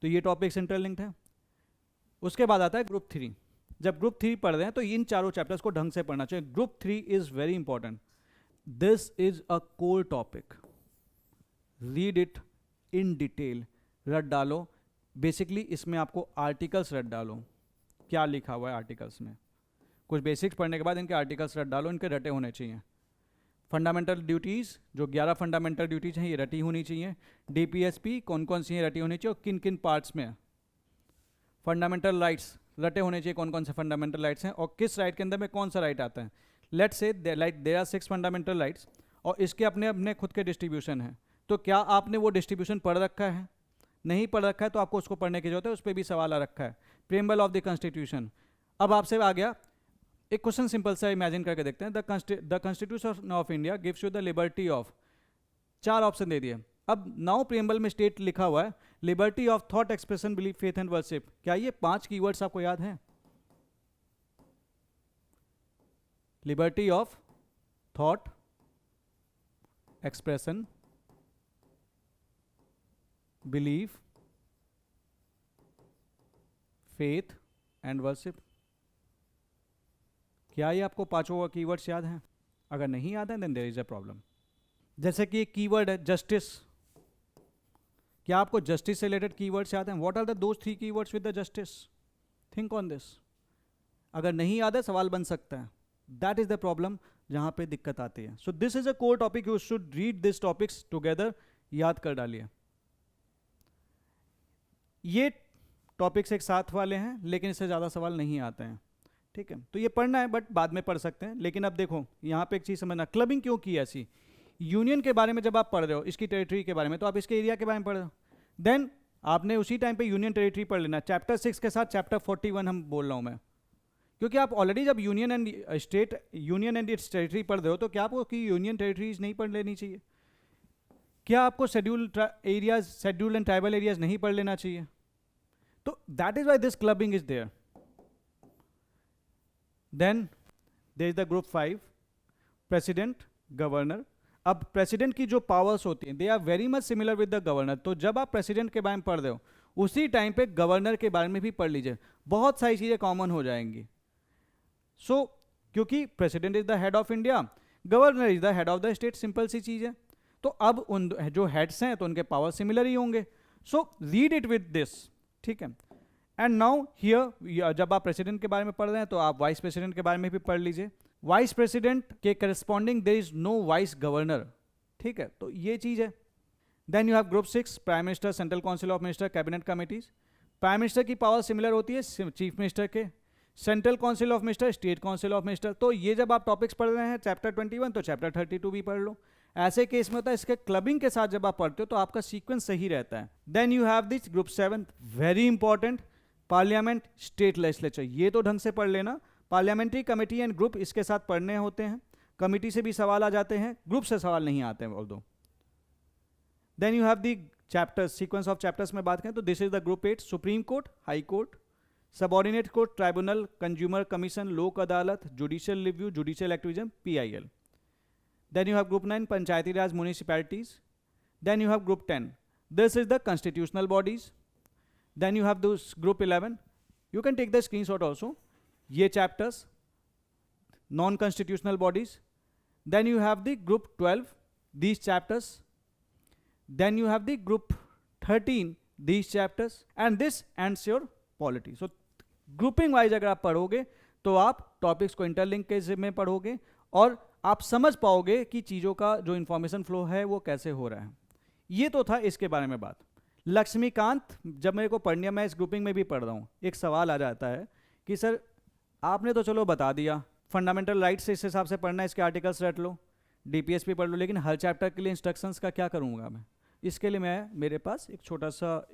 तो ये टॉपिक्स इंटरलिंक्ड है. उसके बाद आता है ग्रुप 3. जब ग्रुप 3 पढ़ रहे हैं तो इन चारों चैप्टर्स को ढंग से पढ़ना चाहिए. Group 3 is very important. This is a core topic. Read it in detail, रट डालो. बेसिकली इसमें आपको आर्टिकल्स रट डालो, क्या लिखा हुआ है आर्टिकल्स में. कुछ बेसिक्स पढ़ने के बाद इनके आर्टिकल्स रट डालो, इनके रटे होने चाहिए. फंडामेंटल ड्यूटीज़, जो 11 फंडामेंटल ड्यूटीज़ हैं ये रटी होनी चाहिए. डीपीएसपी कौन कौन सी हैं रटी होनी चाहिए और किन किन पार्ट्स में. फंडामेंटल राइट्स रटे होने चाहिए, कौन कौन से फंडामेंटल राइट्स हैं और किस राइट के अंदर में कौन सा राइट आता है. Let's say like there are 6 fundamental rights और इसके अपने अपने खुद के डिस्ट्रीब्यूशन हैं. तो क्या आपने वो डिस्ट्रीब्यूशन पढ़ रखा है? नहीं पढ़ रखा है तो आपको उसको पढ़ने की जरूरत है, उस पर भी सवाल आ रखा है. Preamble of the constitution. अब आपसे आ गया एक क्वेश्चन, सिंपल सा इमेजिन करके देखते हैं. The constitution of India gives you the liberty of, 4 option दे दिए. अब नाउ प्रीएम्बल में स्टेट लिखा हुआ है liberty of thought, expression, belief, faith and worship. क्या ये 5 कीवर्ड्स आपको याद हैं? Liberty of thought, expression, belief, faith and worship. क्या ये आपको 5 कीवर्ड्स याद हैं? अगर नहीं याद है then there is a problem. जैसे कि एक कीवर्ड है जस्टिस, क्या आपको जस्टिस से रिलेटेड कीवर्ड्स याद हैं? What are the those 3 keywords with the justice? Think on this. अगर नहीं याद है सवाल बन सकता है, दैट इज द प्रॉब्लम जहां पे दिक्कत आती है। सो this is a core topic, you should read this topics together, याद कर डालिए। ये टॉपिक्स एक साथ वाले हैं लेकिन इससे ज़्यादा सवाल नहीं आते हैं, ठीक है? तो ये पढ़ना है बट बाद में पढ़ सकते हैं। लेकिन अब देखो यहाँ पे एक चीज़ समझना, क्लबिंग क्यों की ऐसी? यूनियन के बारे में जब आप पढ़ रहे हो, इसकी टेरिटरी के बारे में, तो आप इसके एरिया के बारे में पढ़ रहे हो, देन आपने उसी टाइम पे यूनियन टेरिटरी पढ़ लेना। चैप्टर 6 के साथ चैप्टर 41 हम बोल रहा हूँ मैं, क्योंकि आप ऑलरेडी जब यूनियन एंड इट्स टेरिटरी पढ़ रहे हो, तो क्या आपको कि यूनियन टेरिटरीज नहीं पढ़ लेनी चाहिए? क्या आपको schedule areas, schedule and tribal areas नहीं पढ़ लेना चाहिए? तो that is why this clubbing is there. Then there is the group 5, president, governor. अब प्रेसिडेंट की जो पावर्स होती हैं, they are very much similar with the governor. तो जब आप प्रेसिडेंट के बारे में पढ़ रहे हो, उसी टाइम पे गवर्नर के बारे में भी पढ़ लीजिए, बहुत सारी चीजें कॉमन हो जाएंगी। सो क्योंकि president is the head of India, governor is the head of the state, simple सी चीज है। तो अब उन जो हेड्स हैं तो उनके पावर सिमिलर ही होंगे। So read it with this, ठीक है? एंड नाउ हियर जब आप प्रेसिडेंट के बारे में पढ़ रहे हैं तो आप वाइस प्रेसिडेंट के बारे में भी पढ़ लीजिए। वाइस प्रेसिडेंट के corresponding there is no vice governor, ठीक है? तो ये चीज है। Then you have group 6, prime minister, central council of minister, cabinet committees. Prime minister की पावर सिमिलर होती है चीफ मिनिस्टर के, central council of minister, state council of minister. तो ये जब आप टॉपिक्स पढ़ रहे हैं चैप्टर 21, तो चैप्टर 32 भी पढ़ लो। ऐसे केस में होता है, इसके क्लबिंग के साथ जब आप पढ़ते हो तो आपका सीक्वेंस सही रहता है। Then you have this group 7, very important, parliament, state legislature. ये तो ढंग से पढ़ लेना। पार्लियामेंट्री कमेटी एंड ग्रुप इसके साथ पढ़ने होते हैं। कमेटी से भी सवाल आ जाते हैं, ग्रुप से सवाल नहीं आते हैं although. Then you have the chapters, sequence of chapters में बात करें तो this is the group 8, supreme court, high court, subordinate court, tribunal, consumer commission, Lok Adalat, judicial review, judicial activism, PIL। Then you have group 9, Panchayati Raj municipalities. Then you have group 10. This is the constitutional bodies. Then you have those group 11. You can take the screenshot also. Ye chapters, non-constitutional bodies. Then you have the group 12, these chapters. Then you have the group 13, these chapters. And this ends your polity. So grouping wise अगर आप पढ़ोगे तो आप topics को interlink के में पढ़ोगे और आप समझ पाओगे कि चीज़ों का जो इंफॉर्मेशन फ्लो है वो कैसे हो रहा है। ये तो था इसके बारे में बात। लक्ष्मीकांत जब मेरे को पढ़नी है, मैं इस ग्रुपिंग में भी पढ़ रहा हूँ, एक सवाल आ जाता है कि सर आपने तो चलो बता दिया, फंडामेंटल राइट्स इस हिसाब से पढ़ना है, इसके आर्टिकल्स रट लो, DPS भी पढ़ लो, लेकिन हर चैप्टर के लिए इंस्ट्रक्शंस का क्या करूँगा मैं? इसके लिए मेरे पास एक छोटा सा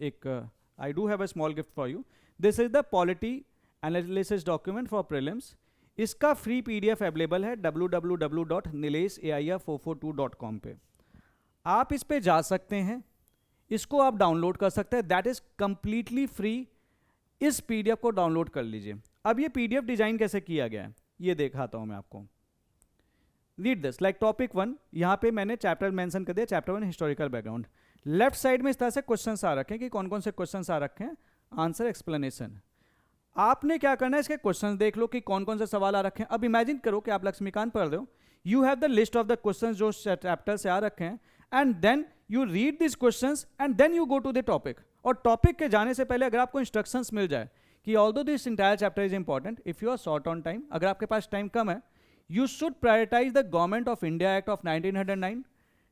I do have a small gift for you. This is the polity analysis document for prelims. इसका फ्री PDF अवेलेबल है www.nilesh.air442.com पे। आप इस पे जा सकते हैं, इसको आप डाउनलोड कर सकते हैं, दैट इज कंप्लीटली फ्री। इस PDF को डाउनलोड कर लीजिए। अब ये PDF डिजाइन कैसे किया गया है ये दिखाता हूं मैं आपको। रीड दिस लाइक टॉपिक 1, यहां पे मैंने चैप्टर मेंशन कर दिया, chapter 1 historical background. Left side में इस तरह से क्वेश्चंस आ रखे हैं कि कौन कौन से क्वेश्चंस आ रखे हैं, आंसर, एक्सप्लेनेशन। आपने क्या करना है, इसके क्वेश्चंस देख लो कि कौन कौन से सवाल आ रखे हैं। अब इमेजिन करो कि आप लक्ष्मीकांत पढ़ रहे हो, you have the list of the questions जो चैप्टर से आ रखे हैं, and then you read this questions and then you go to the topic. और टॉपिक के जाने से पहले अगर आपको इंस्ट्रक्शंस मिल जाए कि although this entire chapter is important, if you are short on time, अगर आपके पास टाइम कम है, you should prioritize the Government of India Act of 1909,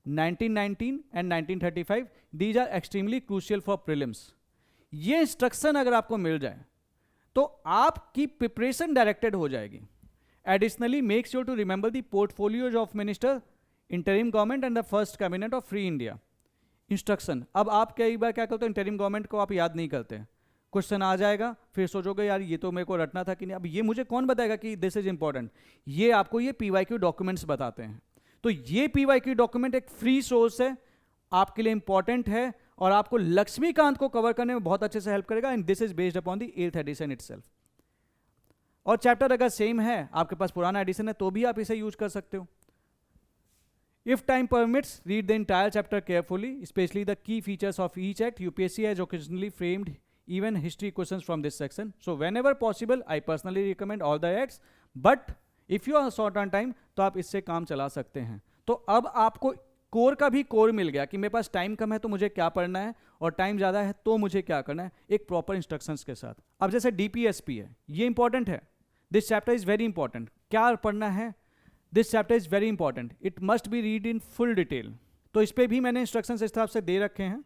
1919 and 1935. These are extremely crucial for prelims. ये इंस्ट्रक्शन अगर आपको मिल जाए तो आपकी प्रिपरेशन डायरेक्टेड हो जाएगी। Additionally make sure to remember the portfolios of minister, interim government and the first cabinet of free India. Instruction, अब आप कई बार क्या करते हो, इंटरिम गवर्नमेंट को आप याद नहीं करते, क्वेश्चन आ जाएगा, फिर सोचोगे यार ये तो मेरे को रटना था कि नहीं, अब ये मुझे कौन बताएगा कि दिस इज इंपॉर्टेंट। ये आपको ये PYQ डॉक्यूमेंट्स बताते हैं। तो ये PYQ डॉक्यूमेंट एक फ्री सोर्स है, आपके लिए इंपॉर्टेंट है और आपको लक्ष्मीकांत को कवर करने में बहुत अच्छे से हेल्प करेगा। And this is based upon the 8th edition itself. और चैप्टर अगर सेम है, आपके पास पुराना एडिशन है, तो भी आप इसे यूज कर सकते हो। If time permits, read the entire chapter carefully, especially the key features of each act. UPSC has occasionally framed even history questions from this section. So whenever possible, I personally recommend all the acts. But if you are short on time, तो आप इससे काम चला सकते हैं। तो अब आपको कोर का भी कोर मिल गया कि मेरे पास टाइम कम है तो मुझे क्या पढ़ना है, और टाइम ज़्यादा है तो मुझे क्या करना है, एक प्रॉपर इंस्ट्रक्शंस के साथ। अब जैसे डीपीएसपी है, ये इंपॉर्टेंट है, this chapter is very important. क्या पढ़ना है, this chapter is very important, it must be read in full detail. तो इस पर भी मैंने इंस्ट्रक्शंस इस हिसाब से दे रखे हैं।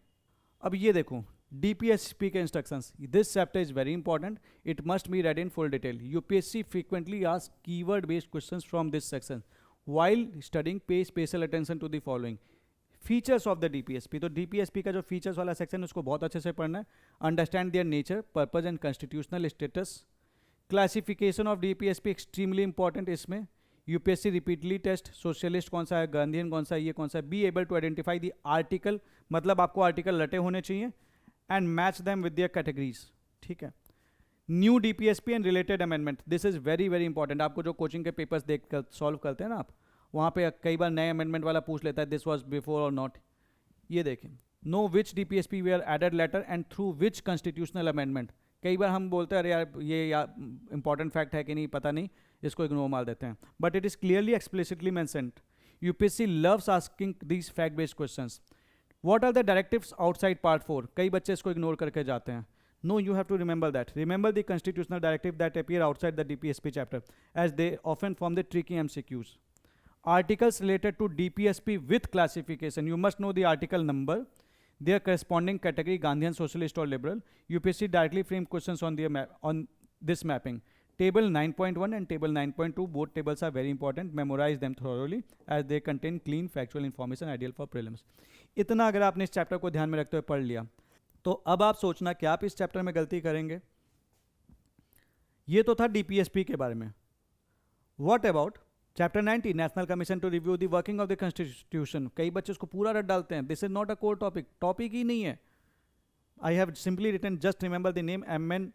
अब ये देखो डीपीएसपी के instructions, this chapter is very important, it must be red in full detail. UPSC frequently ask keyword based questions from this section while studying pay special attention to the following features of the DPSP। तो DPSP का जो features वाला section उसको बहुत अच्छे से पढ़ना है। Understand their nature, purpose and constitutional status. Classification of DPSP extremely important. इसमें यूपीएससी रिपीटली टेस्ट सोशलिस्ट कौन सा है, गांधीयन कौन सा है, ये कौन सा है। Be able to identify the article, मतलब आपको आर्टिकल रटे होने चाहिए, and match them with their categories. ठीक है। New DPSP and related amendment, this is very very important. आपको जो कोचिंग के पेपर्स देख कर सॉल्व करते हैं ना आप, वहाँ पे कई बार नए अमेंडमेंट वाला पूछ लेता है, दिस वाज बिफोर और नॉट। ये देखें, know which DPSP were added later and through which constitutional amendment. कई बार हम बोलते हैं अरे यार ये इंपॉर्टेंट फैक्ट है कि नहीं पता नहीं, इसको इग्नोर मार देते हैं, but it is clearly explicitly mentioned. UPSC loves asking these fact based questions. What are the directives outside part 4, कई बच्चे इसको इग्नोर करके जाते हैं। No, you have to remember that. Remember the constitutional directive that appear outside the DPSP chapter, as they often form the tricky MCQs. Articles related to DPSP with classification. You must know the article number, their corresponding category, Gandhian, Socialist or Liberal. UPSC directly frame questions on this mapping. Table 9.1 and Table 9.2, both tables are very important. Memorize them thoroughly as they contain clean factual information ideal for prelims. इतना अगर आपने इस chapter को ध्यान में रखते हुए पढ़ लिया, तो अब आप सोचना कि आप इस चैप्टर में गलती करेंगे। ये तो था डीपीएसपी के बारे में। What about chapter 90, national commission to review the working of the constitution. कई बच्चे उसको पूरा रट डालते हैं, this is not a core topic, topic ही नहीं है। I have simply written, just remember the name MN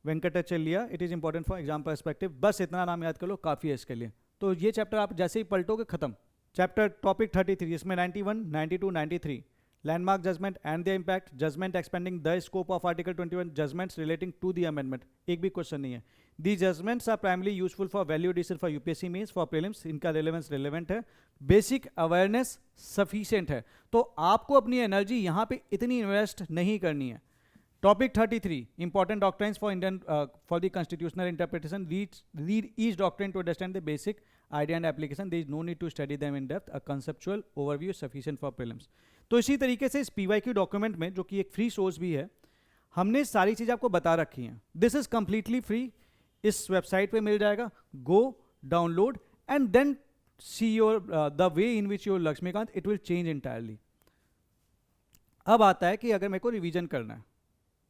Venkatachaliah, it is important for exam perspective. बस इतना नाम याद कर लो, काफ़ी है इसके लिए। तो ये चैप्टर आप जैसे ही पलटोगे खत्म। चैप्टर टॉपिक 33, इसमें 91, 92, 93 landmark judgment and their impact, judgment expanding the scope of article 21, judgments relating to the amendment। एक भी क्वेश्चन नहीं है। These judgments are primarily useful for value addition for UPSC means for prelims, इनका relevance relevant है। Basic awareness sufficient है। तो आपको अपनी एनर्जी यहाँ पे इतनी इन्वेस्ट नहीं करनी है। Topic 33, important doctrines for Indian for the constitutional interpretation. Read each doctrine to understand the basic idea and application. There is no need to study them in depth. A conceptual overview is sufficient for prelims. तो इसी तरीके से इस PYQ document में, जो कि एक free source भी है, हमने सारी चीज़ आपको बता रखी हैं। दिस इज कंप्लीटली फ्री, इस वेबसाइट पे मिल जाएगा। Go download and then see your the way in which your Laxmikanth, it will change entirely. अब आता है कि अगर मेरे को रिवीजन करना है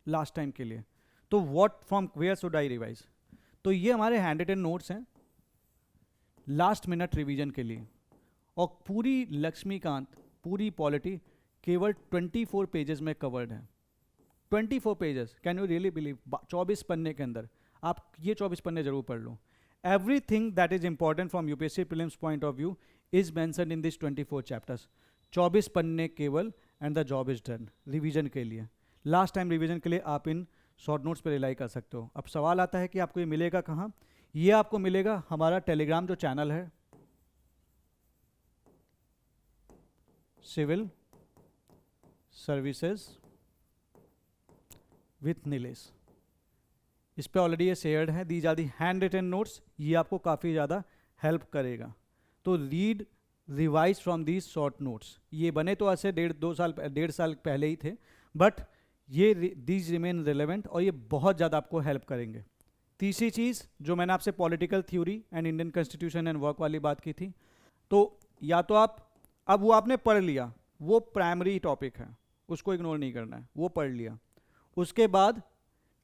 लास्ट टाइम के लिए, तो what from where should I revise. तो ये हमारे हैंड रिटन नोट्स हैं लास्ट मिनट रिवीजन के लिए, और पूरी लक्ष्मीकांत, पूरी पॉलिटी केवल 24 पेजेस में कवर्ड है। 24 pages, can you really believe? 24 पन्ने के अंदर आप ये 24 पन्ने जरूर पढ़ लो। Everything that is important from UPSC prelims point of view is mentioned in this 24 chapters. 24 पन्ने केवल, and the job is done revision के लिए। लास्ट टाइम रिवीजन के लिए आप इन शॉर्ट नोट्स पर रिलाई कर सकते हो। अब सवाल आता है कि आपको ये मिलेगा कहाँ? ये आपको मिलेगा हमारा टेलीग्राम जो चैनल है, सिविल सर्विसेज विथ नीलेश। इस पे ऑलरेडी ये शेयर्ड है। These are the hand written notes, ये आपको काफ़ी ज़्यादा हेल्प करेगा। तो read revise from these short notes. ये बने तो ऐसे 1.5 साल पहले ही थे, बट ये दीज रिमेन रिलेवेंट और ये बहुत ज़्यादा आपको हेल्प करेंगे। तीसरी चीज़ जो मैंने आपसे political theory and Indian constitution and work वाली बात की थी, तो या तो आप अब वो आपने पढ़ लिया, वो प्राइमरी टॉपिक है, उसको इग्नोर नहीं करना है, वो पढ़ लिया। उसके बाद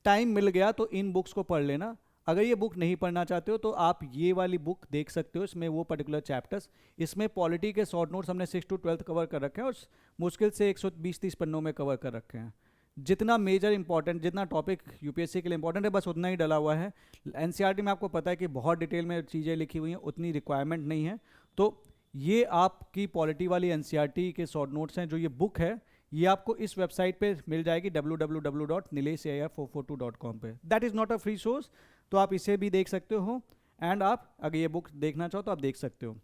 टाइम मिल गया तो इन बुक्स को पढ़ लेना। अगर ये बुक नहीं पढ़ना चाहते हो तो आप ये वाली बुक देख सकते हो, इसमें वो पर्टिकुलर चैप्टर्स, इसमें पॉलिटी के शॉर्ट नोट्स हमने 6 to 12 कवर कर रखे हैं और मुश्किल से 120-30 पन्नों में कवर कर रखे हैं। जितना मेजर इंपॉर्टेंट, जितना टॉपिक यूपीएससी के लिए इंपॉर्टेंट है, बस उतना ही डला हुआ है। एनसीईआरटी में आपको पता है कि बहुत डिटेल में चीज़ें लिखी हुई हैं, उतनी रिक्वायरमेंट नहीं है। तो ये आपकी पॉलिटी वाली एनसीईआरटी के शॉर्ट नोट्स हैं। जो ये बुक है ये आपको इस वेबसाइट पे मिल जाएगी www.nilesh.442.com पे। That is not a free source, तो आप इसे भी देख सकते हो, एंड आप अगर ये बुक देखना चाहो तो आप देख सकते हो।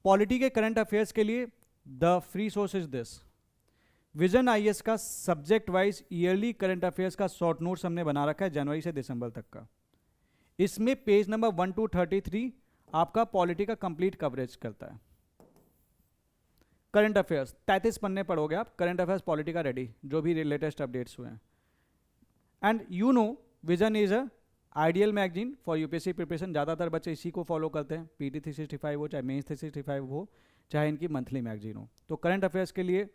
पॉलिटी के करंट अफेयर्स के लिए the free source is this. Vision IAS का subject wise yearly current affairs का शॉर्ट नोट्स हमने बना रखा है जनवरी से दिसंबर तक का। इसमें पेज नंबर 1 to 33 आपका पॉलिटी का कंप्लीट कवरेज करता है। करंट अफेयर्स 33 पन्ने पढ़ोगे आप, करंट अफेयर्स पॉलिटी का रेडी, जो भी लेटेस्ट अपडेट्स हुए हैं। And you know vision is a ideal magazine for UPSC preparation. ज़्यादातर बच्चे इसी को फॉलो करते हैं, पीटी 365 हो चाहे मेंस 365 हो चाहे इनकी मंथली मैगजीन हो। तो करंट अफेयर्स के लिए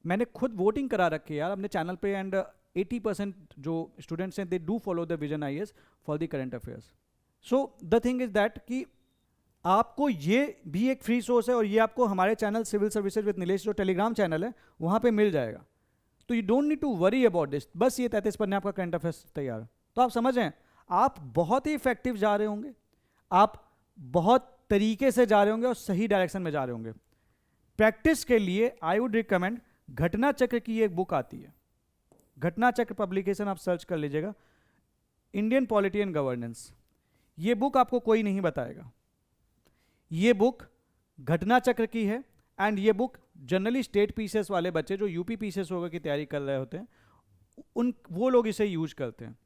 मैंने खुद वोटिंग करा रखी है यार अपने चैनल पे, एंड 80% जो स्टूडेंट्स हैं they do follow the vision IAS for the current affairs. So the thing is that कि आपको ये भी एक फ्री सोर्स है, और ये आपको हमारे channel civil services with Nilesh जो टेलीग्राम चैनल है वहाँ पे मिल जाएगा। तो you don't need to worry about this. बस ये 33 पन्ने आपका करंट अफेयर्स तैयार। तो आप समझ रहे हैं, आप बहुत ही इफेक्टिव जा रहे होंगे, आप बहुत तरीके से जा रहे होंगे और सही डायरेक्शन में जा रहे होंगे। प्रैक्टिस के लिए आई वुड रिकमेंड घटना चक्र की एक बुक आती है, घटना चक्र पब्लिकेशन, आप सर्च कर लीजिएगा, इंडियन पॉलिटी एंड गवर्नेंस। ये बुक आपको कोई नहीं बताएगा। ये बुक घटना चक्र की है, एंड ये बुक जनरली स्टेट पीसीएस वाले बच्चे जो यूपी पीसीएस होगा की तैयारी कर रहे होते हैं वो लोग इसे यूज करते हैं।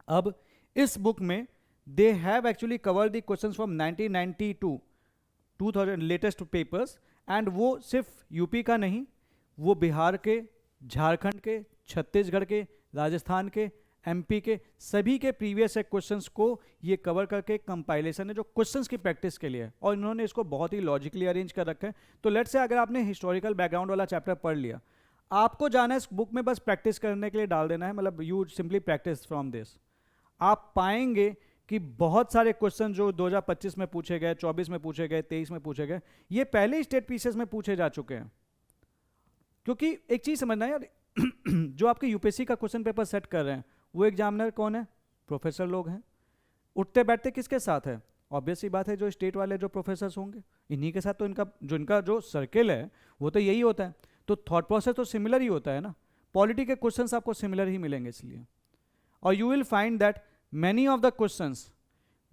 अब इस बुक में दे have actually cover the questions from 1992 2000 latest papers, and वो सिर्फ यूपी का नहीं, वो बिहार के, झारखंड के, छत्तीसगढ़ के, राजस्थान के, एमपी के सभी के प्रीवियस क्वेश्चंस को ये कवर करके कंपाइलेशन है जो क्वेश्चंस की प्रैक्टिस के लिए है, और इन्होंने इसको बहुत ही लॉजिकली अरेंज कर रखा है। तो लेट्स से अगर आपने हिस्टोरिकल बैकग्राउंड वाला चैप्टर पढ़ लिया, आपको जाना है इस बुक में बस प्रैक्टिस करने के लिए डाल देना है, मतलब you simply practice from this. आप पाएंगे कि बहुत सारे क्वेश्चन जो 2025 में पूछे गए, 24 में पूछे गए, 23 में पूछे गए, ये पहले ही स्टेट पीसीएस में पूछे जा चुके हैं। क्योंकि एक चीज समझना है यार, जो आपके यूपीएससी का क्वेश्चन पेपर सेट कर रहे हैं वो एग्जामिनर कौन है? प्रोफेसर लोग हैं। उठते बैठते किसके साथ है? ऑब्वियस सी बात है जो स्टेट वाले जो प्रोफेसर्स होंगे, इन्हीं के साथ तो इनका जो सर्किल है वो तो यही होता है। तो थॉट प्रोसेस तो सिमिलर ही होता है ना। पॉलिटी के क्वेश्चंस आपको सिमिलर ही मिलेंगे इसलिए। और you will find that many of the questions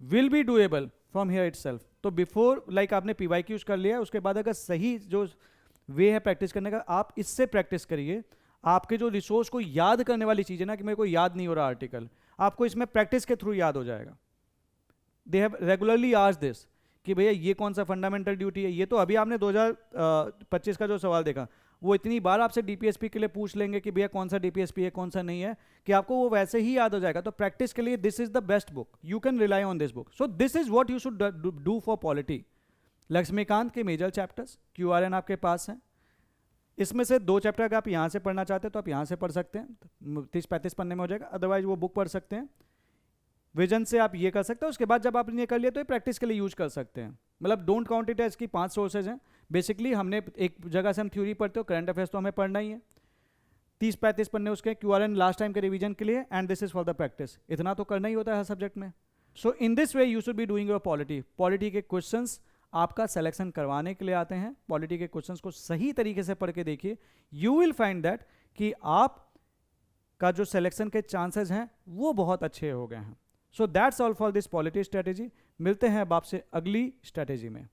will be doable from here itself. तो बिफोर लाइक आपने पीवाईक्यूज कर लिया, उसके बाद अगर सही जो वे है प्रैक्टिस करने का, आप इससे प्रैक्टिस करिए। आपके जो रिसोर्स को याद करने वाली चीज़ है ना, कि मेरे को याद नहीं हो रहा आर्टिकल, आपको इसमें प्रैक्टिस के थ्रू याद हो जाएगा। They have regularly asked this कि भैया ये कौन सा फंडामेंटल ड्यूटी है। ये तो अभी आपने 2025 का जो सवाल देखा, वो इतनी बार आपसे डीपीएसपी के लिए पूछ लेंगे कि भैया कौन सा डीपीएसपी है कौन सा नहीं है, कि आपको वो वैसे ही याद हो जाएगा। तो प्रैक्टिस के लिए this is the best book, you can rely on this book. So this is what you should do for polity. Laxmikanth के मेजर चैप्टर्स QRN आपके पास हैं। इसमें से 2 चैप्टर अगर आप यहाँ से पढ़ना चाहते हैं तो आप यहाँ से पढ़ सकते हैं, 30-35 पन्ने में हो जाएगा। अदरवाइज वो बुक पढ़ सकते हैं। विजन से आप ये कर सकते हैं। उसके बाद जब आपने ये कर लिया तो ये प्रैक्टिस के लिए यूज कर सकते हैं। मतलब डोंट काउंट इट एज की 5 सोर्सेज हैं। बेसिकली हमने एक जगह से हम थ्योरी पढ़ते हो, करंट अफेयर्स तो हमें पढ़ना ही है, 30-35 पन्ने उसके QRN लास्ट टाइम के रिवीजन के लिए, and this is for the practice. इतना तो करना ही होता है हर सब्जेक्ट में। So in this way you should be doing your polity. Polity के क्वेश्चंस आपका सिलेक्शन करवाने के लिए आते हैं। पॉलिटी के क्वेश्चंस को सही तरीके से पढ़ के देखिए, यू विल फाइंड दैट कि आप का जो सिलेक्शन के चांसेस हैं वो बहुत अच्छे हो गए हैं। So that's all for this polity strategy. मिलते हैं अब आपसे अगली स्ट्रेटेजी में।